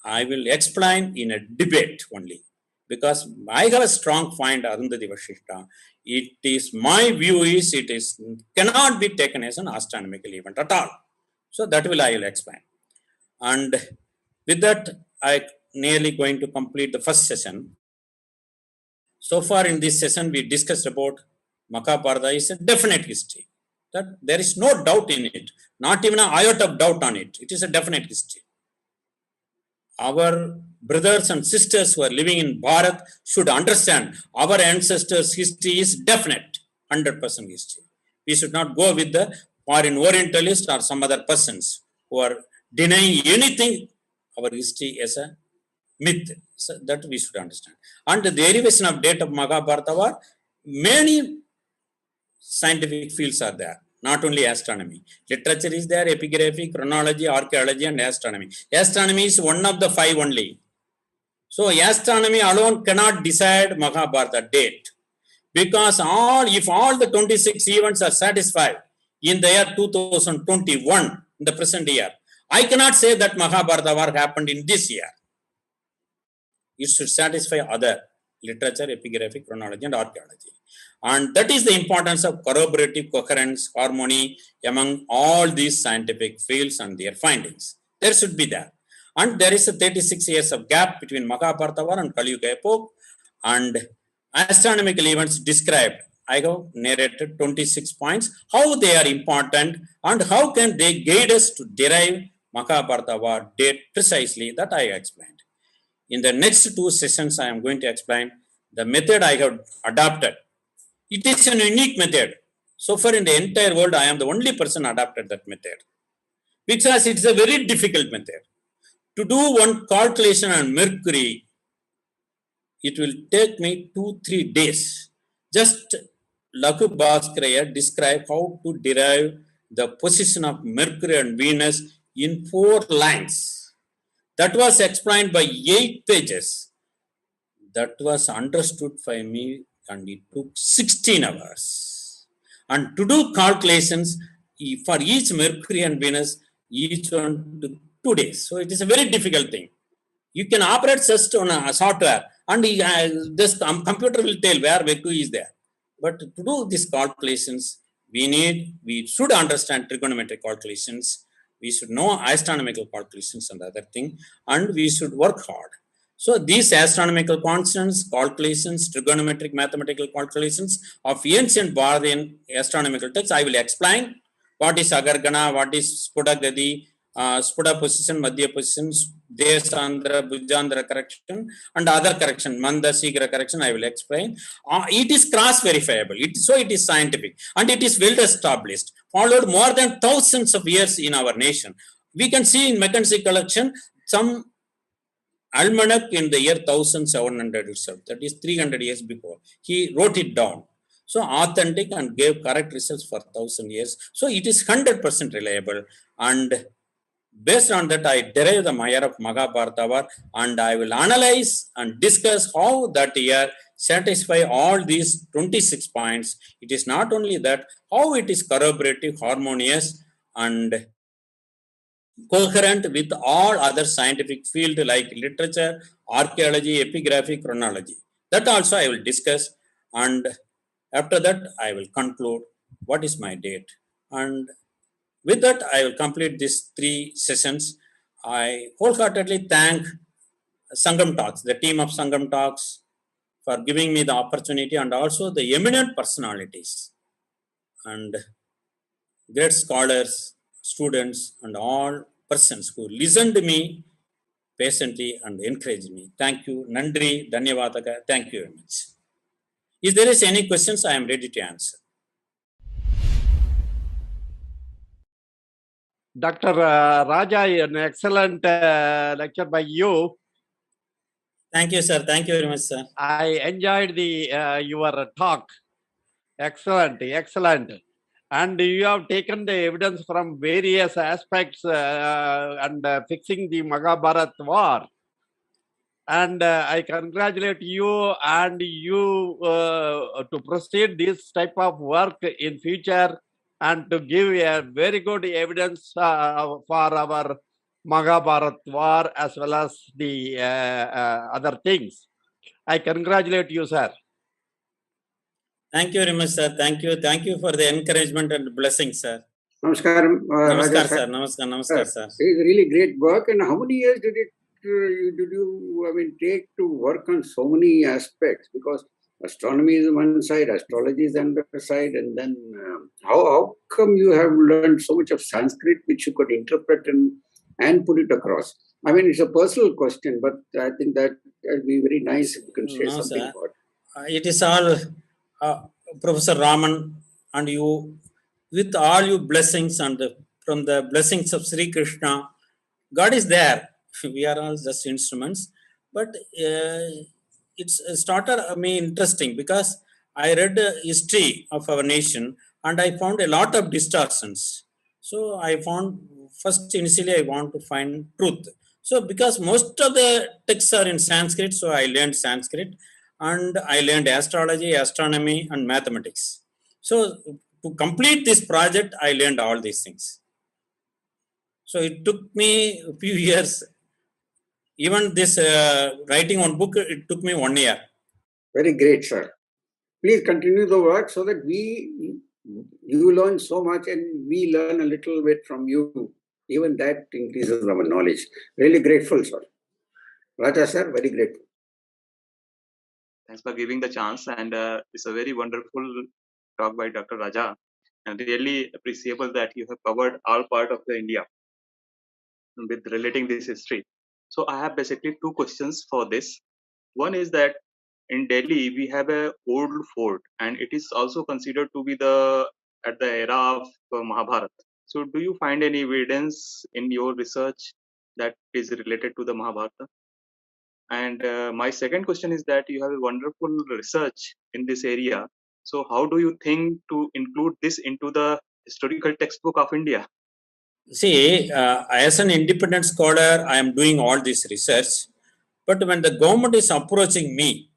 I will explain in a debate only, because I have a strong point Arundhati Vashishta. It is, my view is, it is cannot be taken as an astronomical event at all. So that I will explain. And with that, I nearly going to complete the first session. So far in this session, we discussed about Mahabharata is a definite history. That there is no doubt in it, not even an iota of doubt on it. It is a definite history. Our brothers and sisters who are living in Bharat should understand our ancestors' history is definite, 100% history. We should not go with the foreign Orientalist or some other persons who are denying anything, our history as a myth. So that we should understand. And the derivation of date of Mahabharata War, many scientific fields are there. Not only astronomy. Literature is there, epigraphy, chronology, archaeology, and astronomy. Astronomy is one of the 5 only. So astronomy alone cannot decide Mahabharata date. Because if all the 26 events are satisfied in the year 2021, in the present year, I cannot say that Mahabharata War happened in this year. It should satisfy other literature, epigraphy, chronology, and archaeology. And that is the importance of corroborative coherence, harmony among all these scientific fields and their findings. There should be that. And there is a 36 years of gap between Mahabharata War and Kali Yuga epoch, and astronomical events described. I have narrated 26 points, how they are important and how can they guide us to derive Mahabharata War date precisely, that I explained. In the next 2 sessions, I am going to explain the method I have adopted. It is an unique method. So far in the entire world, I am the only person adopted that method, because it's a very difficult method. To do one calculation on Mercury, it will take me 2-3 days. Just Lakhu Bhaskaraya described how to derive the position of Mercury and Venus in 4 lines. That was explained by 8 pages. That was understood by me, and it took 16 hours. And to do calculations for each Mercury and Venus, each one took 2 days. So it is a very difficult thing. You can operate just on a software, and this computer will tell where Mercury is there. But to do these calculations, we should understand trigonometric calculations. We should know astronomical calculations and other thing, and we should work hard. So these astronomical constants, calculations, trigonometric mathematical calculations of ancient Bharatian astronomical texts, I will explain what is Agargana, what is Spuda Gadi, Spuda position, Madhya positions, Deshwandra, Bhujandra correction, and other correction, Mandhya, Sigra correction, I will explain. It is cross-verifiable, so it is scientific, and it is well established, followed more than thousands of years in our nation. We can see in Mackenzie collection, some almanac in the year 1700 itself, that is 300 years before. He wrote it down. So authentic and gave correct results for 1000 years. So it is 100% reliable. And based on that, I derive the year of Mahabharata War, and I will analyze and discuss how that year satisfy all these 26 points. It is not only that, how it is corroborative, harmonious, and coherent with all other scientific fields like literature, archaeology, epigraphy, chronology. That also I will discuss, and after that I will conclude what is my date. And with that, I will complete these 3 sessions. I wholeheartedly thank Sangam Talks, the team of Sangam Talks, for giving me the opportunity, and also the eminent personalities and great scholars, students, and all persons who listened to me patiently and encouraged me. Thank you. Nandri, Dhanyavadaka. Thank you very much. If there is any questions, I am ready to answer. Dr. Raja, an excellent lecture by you. Thank you, sir. Thank you very much, sir. I enjoyed your talk. Excellent, excellent. And you have taken the evidence from various aspects and fixing the Mahabharata War. And I congratulate you and you to proceed this type of work in future and to give a very good evidence for our Mahabharata War as well as the other things. I congratulate you, sir. Thank you very much, sir. Thank you. Thank you for the encouragement and blessing, sir. Namaskaram, Namaskar, Raja, sir. Namaskar, namaskar, sir. It is really great work. And how many years did you take to work on so many aspects? Because astronomy is one side, astrology is another side, and then how come you have learned so much of Sanskrit which you could interpret and put it across? I mean, it's a personal question, but I think that would be very nice if you can say something sir. about it. It is all Professor Raman and you, with all your blessings and from the blessings of Sri Krishna, God is there. We are all just instruments. But it's started me interesting because I read history of our nation and I found a lot of distortions. So I found first initially I want to find truth. So because most of the texts are in Sanskrit, so I learned Sanskrit and I learned astrology, astronomy, and mathematics. So to complete this project, I learned all these things. So it took me a few years. Even this writing one book, it took me 1 year. Very great, sir. Please continue the work so that you learn so much and we learn a little bit from you. Even that increases our knowledge. Really grateful, sir. Raja, sir, very grateful. Thanks for giving the chance, and it's a very wonderful talk by Dr. Raja, and really appreciable that you have covered all part of the India with relating this history. So I have basically two questions for this. One is that in Delhi we have a old fort, and it is also considered to be at the era of Mahabharata. So do you find any evidence in your research that is related to the Mahabharata? And my second question is that you have a wonderful research in this area. So how do you think to include this into the historical textbook of India? See, as an independent scholar, I am doing all this research. But when the government is approaching me,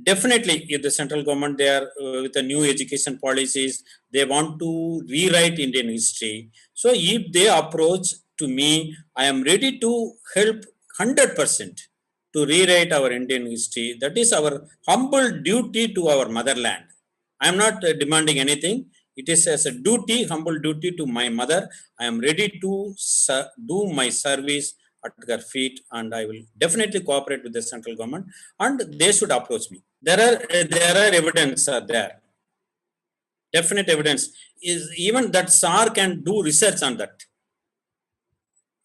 definitely, if the central government, they are with the new education policies, they want to rewrite Indian history. So if they approach to me, I am ready to help 100% to rewrite our Indian history. That is our humble duty to our motherland. I am not demanding anything. It is as a duty, humble duty to my mother. I am ready to do my service at their feet, and I will definitely cooperate with the central government, and they should approach me. There are evidence there. Definite evidence is even that SAR can do research on that.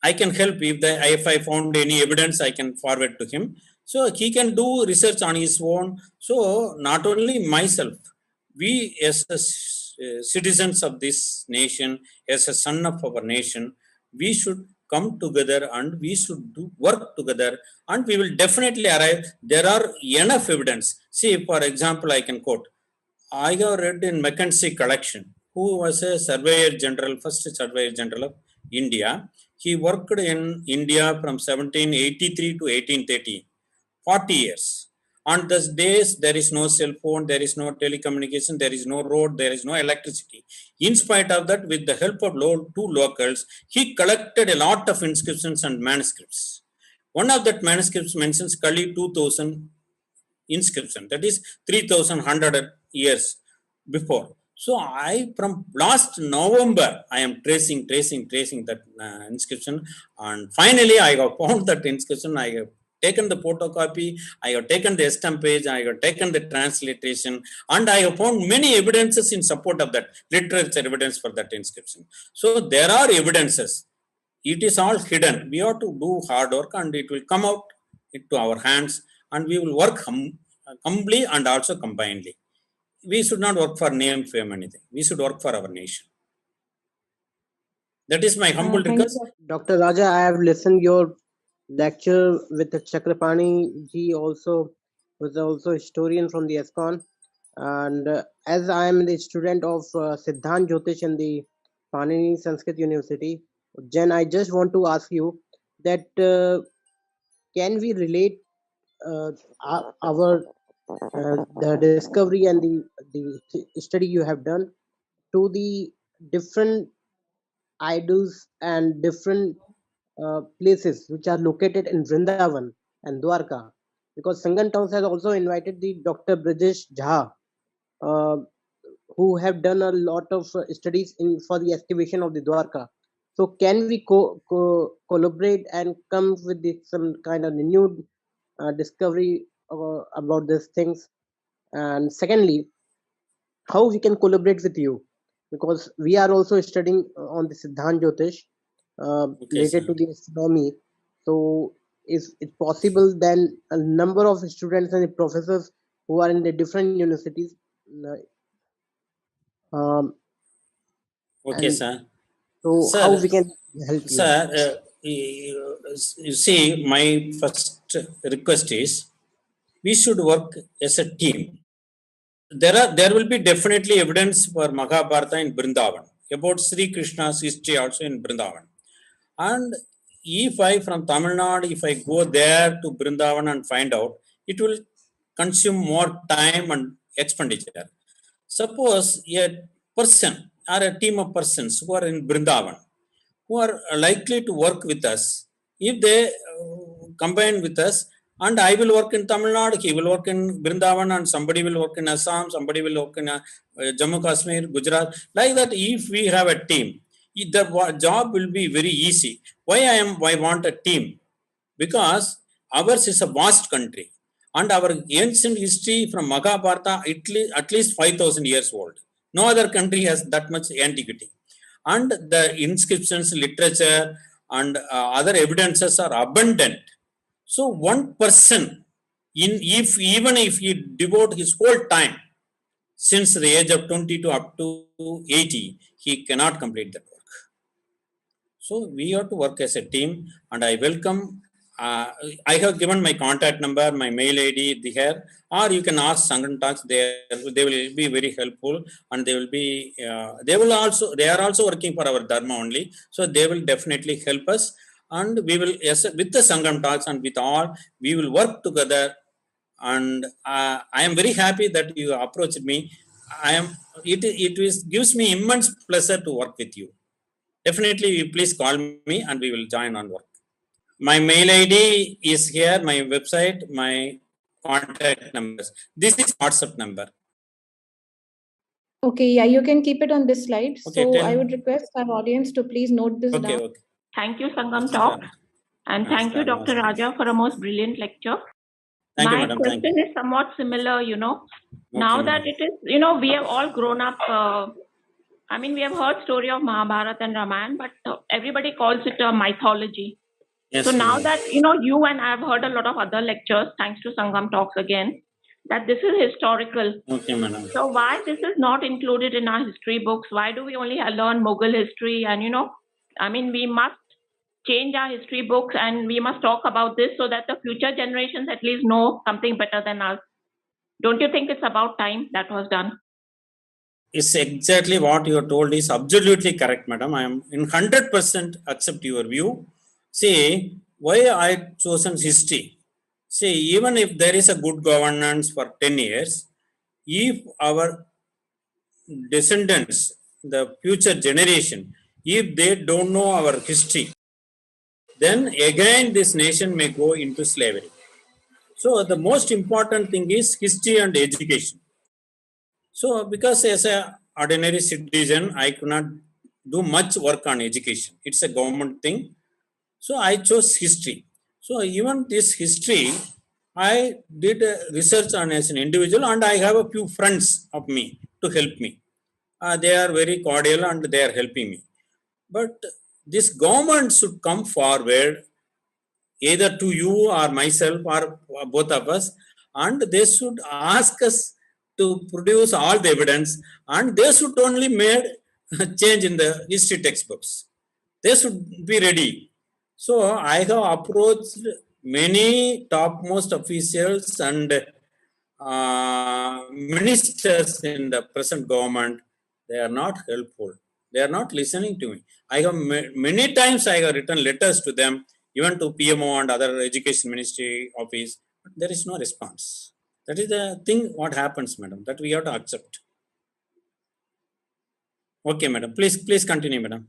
I can help if I found any evidence, I can forward to him. So he can do research on his own. So not only myself, we as citizens of this nation, as a son of our nation, we should come together and we should work together, and we will definitely arrive. There are enough evidence. See, for example, I can quote. I have read in Mackenzie collection, who was a surveyor general, first surveyor general of India. He worked in India from 1783 to 1830, 40 years. On those days, there is no cell phone, there is no telecommunication, there is no road, there is no electricity. In spite of that, with the help of two locals, he collected a lot of inscriptions and manuscripts. One of that manuscripts mentions Kali 2000 inscription, that is 3100 years before. So I, from last November, I am tracing that inscription, and finally I have found that inscription. I have taken the photocopy, I have taken the stamp page, I have taken the transliteration, and I have found many evidences in support of that, literature evidence for that inscription. So there are evidences. It is all hidden. We have to do hard work and it will come out into our hands and we will work humbly and also combinedly. We should not work for name, fame, anything. We should work for our nation. That is my humble Thank request. you, Dr. Raja. I have listened your lecture with the Chakrapani ji, also was also a historian from the ESCON, and as I am the student of Siddhant Jyotish in the Panini Sanskrit University, Jen, I just want to ask you that can we relate our the discovery and the study you have done to the different idols and different places which are located in Vrindavan and Dwarka, because Sangan Towns has also invited the Dr. Brajesh Jha, uh, who have done a lot of studies in for the excavation of the Dwarka. So can we collaborate and come with some kind of renewed discovery about these things? And secondly, how we can collaborate with you, because we are also studying on the Siddhant Jyotish Okay, related sir. to the astronomy. So is it possible then a number of students and professors who are in the different universities, um, Okay, and sir. so how Sir, we can help you? sir, you see, my first request is we should work as a team. There will be definitely evidence for Mahabharata in Vrindavan, about Sri Krishna's history also in Vrindavan. And if I from Tamil Nadu, if I go there to Vrindavan and find out, it will consume more time and expenditure. Suppose a person or a team of persons who are in Vrindavan, who are likely to work with us, if they combine with us, and I will work in Tamil Nadu, he will work in Vrindavan, and somebody will work in Assam, somebody will work in Jammu Kashmir, Gujarat. Like that, if we have a team, the job will be very easy. I want a team? Because ours is a vast country and our ancient history from Mahabharata at least 5,000 years old. No other country has that much antiquity. And the inscriptions, literature, and other evidences are abundant. So one person, if even if he devote his whole time since the age of 20 to up to 80, he cannot complete that work. So we have to work as a team, and I welcome. I have given my contact number, my mail ID here, or you can ask Sangan Talks. They will be very helpful, and they will be. They are also working for our Dharma only, so they will definitely help us, and we will, yes, with the Sangam Talks and with all, we will work together. And I am very happy that you approached me. I am. Gives me immense pleasure to work with you. Definitely, please call me and we will join on work. My mail ID is here, my website, my contact numbers. This is WhatsApp number. Okay, yeah, you can keep it on this slide. Okay, So tell. I would request our audience to please note this Okay, down. okay. Thank you, Sangam Talk. And thank you, Dr. Raja, for a most brilliant lecture. Thank you, My madam. Thank question you. is somewhat similar, now madam. that it is, we have all grown up, we have heard story of Mahabharata and Ramayana, but everybody calls it a mythology. Yes, So now madam. that, you and I have heard a lot of other lectures, thanks to Sangam Talks again, that this is historical. Okay, madam. So why this is not included in our history books? Why do we only learn Mughal history? And, we must change our history books and we must talk about this so that the future generations at least know something better than us. Don't you think it's about time that was done? It's exactly what you told is absolutely correct, madam. I am in 100% accept your view. See, why I chosen history? See, even if there is a good governance for 10 years, if our descendants, the future generation, if they don't know our history, then again this nation may go into slavery. So the most important thing is history and education. So because as a ordinary citizen, I could not do much work on education. It's a government thing. So I chose history. So even this history, I did research on as an individual, and I have a few friends of me to help me. They are very cordial and they are helping me. But this government should come forward, either to you or myself or both of us, and they should ask us to produce all the evidence, and they should only made change in the history textbooks. They should be ready. So I have approached many topmost officials and ministers in the present government. They are not helpful. They are not listening to me. I have many times I have written letters to them, even to PMO and other education ministry office, but there is no response. That is the thing what happens, madam, that we have to accept. Okay, madam. Please continue, madam.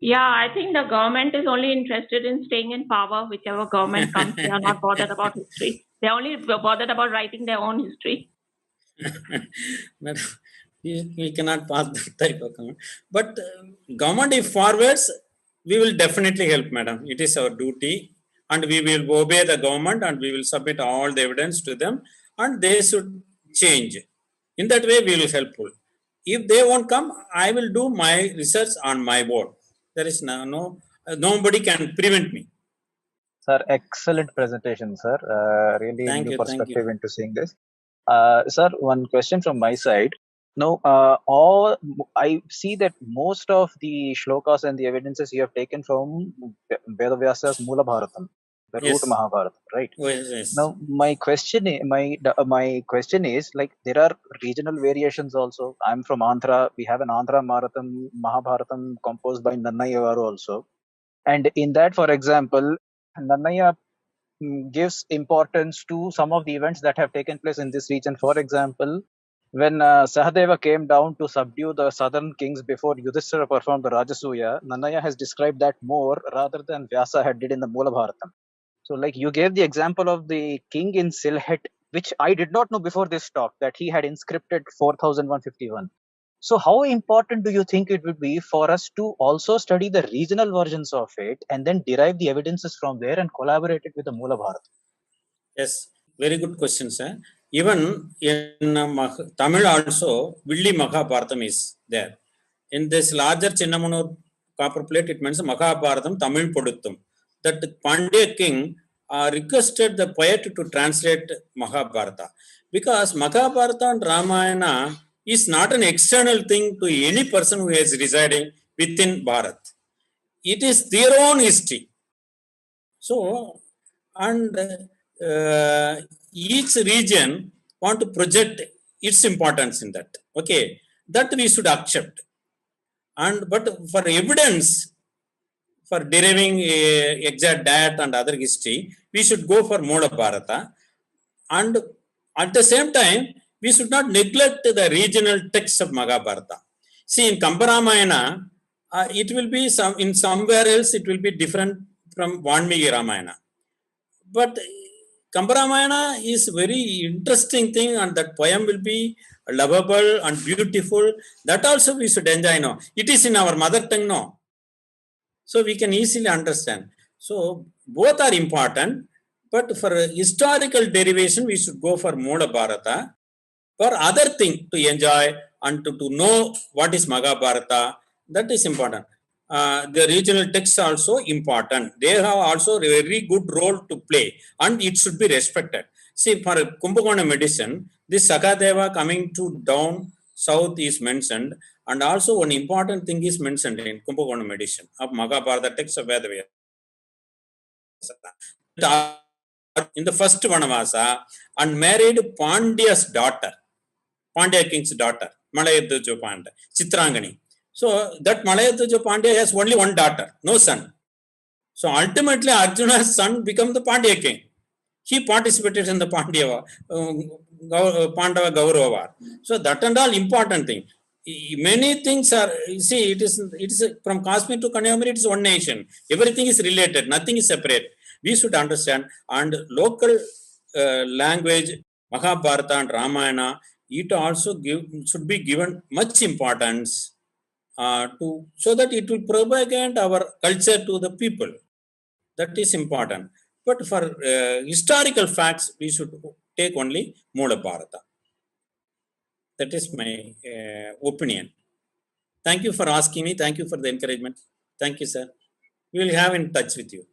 Yeah, I think the government is only interested in staying in power, whichever government comes. They are not bothered about history. They're only bothered about writing their own history. Madam, we cannot pass that type of comment. But government, if forwards, we will definitely help, madam. It is our duty, and we will obey the government, and we will submit all the evidence to them, and they should change. In that way, we will helpful. If they won't come, I will do my research on my board. There is nobody can prevent me. Sir, excellent presentation, sir. Really Thank new you. perspective into seeing this. Sir, one question from my side. Now, I see that most of the shlokas and the evidences you have taken from Veda Vyasa's Moola Bharatam, the root Yes. Mahabharata, right? Yes. Now, my question is like there are regional variations also. I'm from Andhra. We have an Andhra Mahabharatam composed by Nannaya also, and in that, for example, Nannaya gives importance to some of the events that have taken place in this region. For example, when Sahadeva came down to subdue the southern kings before Yudhishthira performed the Rajasuya, Nannaya has described that more rather than Vyasa had did in the Moola Bharatam. So, like you gave the example of the king in Silhet, which I did not know before this talk, that he had inscripted 4151. So, how important do you think it would be for us to also study the regional versions of it and then derive the evidences from there and collaborate it with the Moola Bharata? Yes, very good question, sir. Even in Tamil also, Villi Mahabharatam is there. In this larger Chinnamanur copper plate, it means Mahabharatam Tamil Poduttum. That Pandya king requested the poet to translate Mahabharata, because Mahabharata and Ramayana is not an external thing to any person who is residing within Bharat. It is their own history. So, and each region want to project its importance in that. Okay, that we should accept. And but for evidence, for deriving exact date and other history, we should go for Moola Bharata. And at the same time, we should not neglect the regional text of Mahabharata. See, in Kampa-Ramayana, it will be in somewhere else it will be different from Valmiki Ramayana. But Kampa-Ramayana is very interesting thing, and that poem will be lovable and beautiful. That also we should enjoy now. It is in our mother tongue now. So we can easily understand. So both are important, but for historical derivation, we should go for Moola Bharata. For other thing to enjoy and to know what is Mahabharata, that is important. The regional texts are also important. They have also a very good role to play, and it should be respected. See, for Kumbakonam edition, this Sakadeva coming to down south is mentioned, and also one important thing is mentioned in Kumbakonam edition of Mahabharata text of Veda Vyasa. In the first Vanavasa, and married Pandya's daughter, Pandya king's daughter, Malayadwaja Pandya, Chitrangani. So that Malayadwaja Pandya has only one daughter, no son. So ultimately Arjuna's son became the Pandya king. He participated in the Pandava Gaurava War. So that and all important thing. Many things are, see, it is from Kashmir to Kanyakumari, it is one nation. Everything is related, nothing is separate. We should understand, and local language, Mahabharata and Ramayana, it also should be given much importance so that it will propagate our culture to the people. That is important. But for historical facts, we should take only Moola Bharata. That is my opinion. Thank you for asking me. Thank you for the encouragement. Thank you, sir. We will have in touch with you.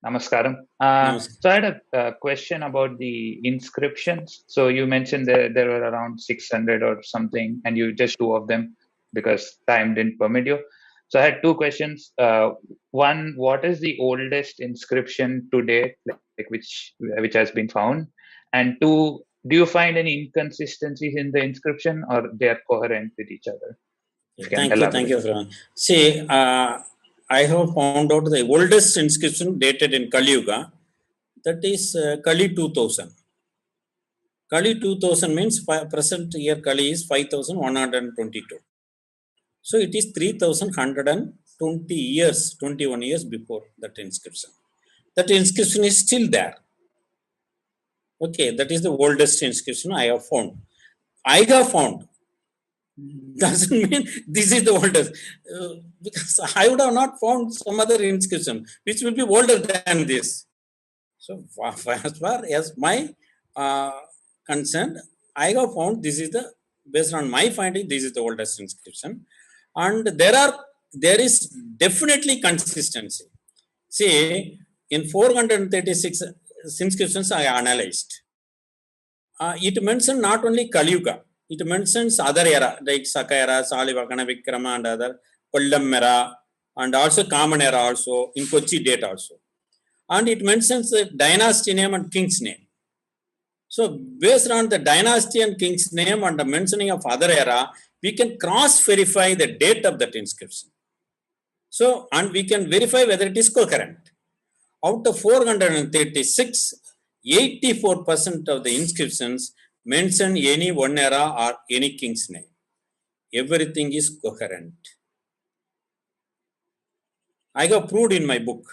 Namaskaram. Namaskar. So I had a question about the inscriptions. So you mentioned there were around 600 or something, and you just two of them because time didn't permit you. So I had two questions. One, what is the oldest inscription today, like which has been found? And two, do you find any inconsistencies in the inscription, or they are coherent with each other? If you can Thank you, elaborate. everyone. See, I have found out the oldest inscription dated in Kali Yuga, that is Kali 2000. Kali 2000 means present year Kali is 5122. So it is 3120 years, 21 years before that inscription. That inscription is still there. Okay, that is the oldest inscription I have found. I have found doesn't mean this is the oldest, because I would have not found some other inscription which will be older than this. So as far as my concerned, I have found this is the, based on my finding, this is the oldest inscription, and there is definitely consistency. See, in 436 inscriptions I analyzed. It mentions not only Kali Yuga, it mentions other era like Saka era, Salivakana, Vikrama, and other Kollam era, and also Common era also, in Kochi date also. And it mentions the dynasty name and king's name. So based on the dynasty and king's name and the mentioning of other era, we can cross-verify the date of that inscription. So, and we can verify whether it is coherent. Out of 436, 84% of the inscriptions mention any one era or any king's name. Everything is coherent. I have proved in my book.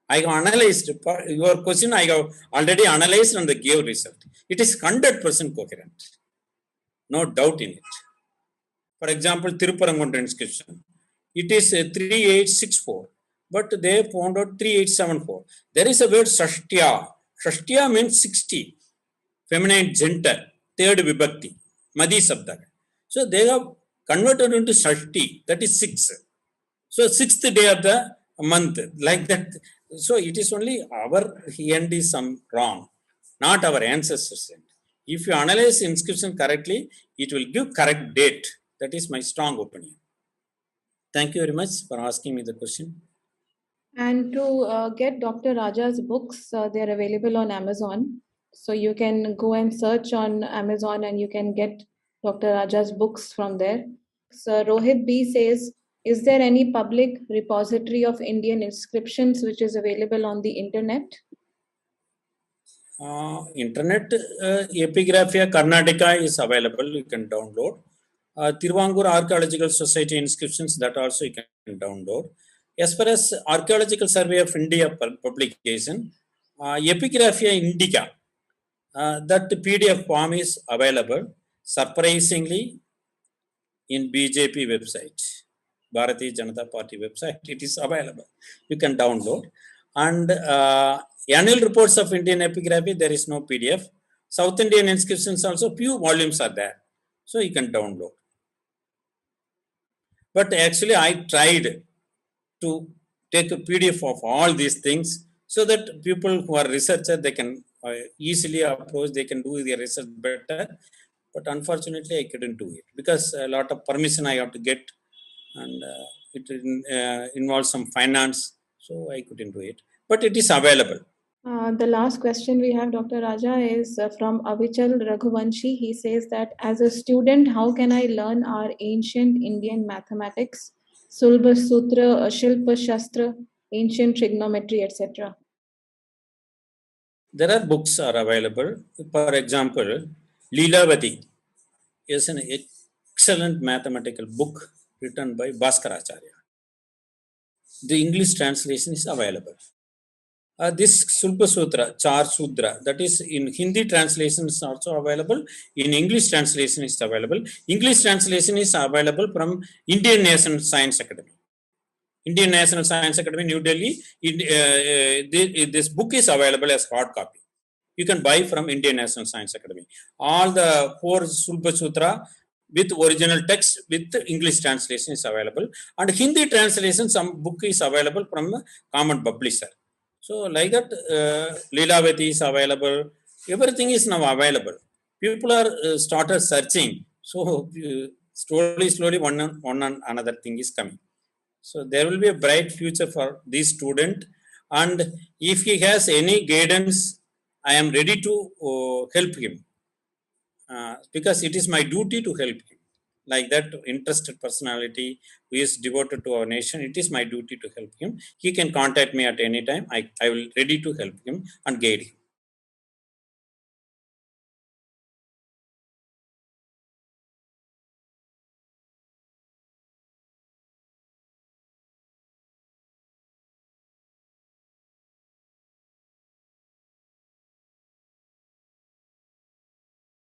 I have analyzed your question. I have already analyzed and gave result. It is 100% coherent. No doubt in it. For example, Tiruparanguntra inscription. It is 3864, but they found out 3874. There is a word Shashtya. Shashtya means 60, feminine gender, third vibhakti, Madi Sabda. So they have converted into Shashti, that is 6. So 6th day of the month, like that. So it is only our end is some wrong, not our ancestors' end. If you analyze inscription correctly, it will give correct date. That is my strong opinion. Thank you very much for asking me the question. And to get Dr. Raja's books, they are available on Amazon. So you can go and search on Amazon and you can get Dr. Raja's books from there. So Rohit B says, is there any public repository of Indian inscriptions which is available on the internet? Internet, Epigraphia Karnataka is available. You can download. Tiruvangur Archaeological Society inscriptions, that also you can download. As far as Archaeological Survey of India publication, Epigraphia Indica, that PDF form is available, surprisingly, in BJP website, Bharatiya Janata Party website. It is available. You can download. And annual reports of Indian epigraphy, there is no PDF. South Indian inscriptions also, few volumes are there. So you can download. But actually, I tried to take a PDF of all these things so that people who are researchers, they can easily approach, they can do their research better. But unfortunately, I couldn't do it because a lot of permission I have to get, and it involves some finance, so I couldn't do it. But it is available. The last question we have, Dr. Raja, is from Avichal Raghuvanshi. He says that as a student, how can I learn our ancient Indian mathematics, Sulba Sutra, Shilpa Shastra, ancient trigonometry, etc.? There are books are available. For example, Leelavati is an excellent mathematical book written by Bhaskaracharya. The English translation is available. This Sulpa Sutra, Char Sudra, that is in Hindi translation is also available. In English translation is available. English translation is available from Indian National Science Academy. Indian National Science Academy, New Delhi. This book is available as hard copy. You can buy from Indian National Science Academy. All the 4 Sulpa Sutra, with original text with English translation is available, and Hindi translation, some book is available from a common publisher. So like that, Leelavati is available. Everything is now available. People are started searching. So slowly, one another thing is coming. So there will be a bright future for this student. And if he has any guidance, I am ready to help him. Because it is my duty to help him. Like that interested personality who is devoted to our nation, it is my duty to help him. He can contact me at any time. I will ready to help him and guide him.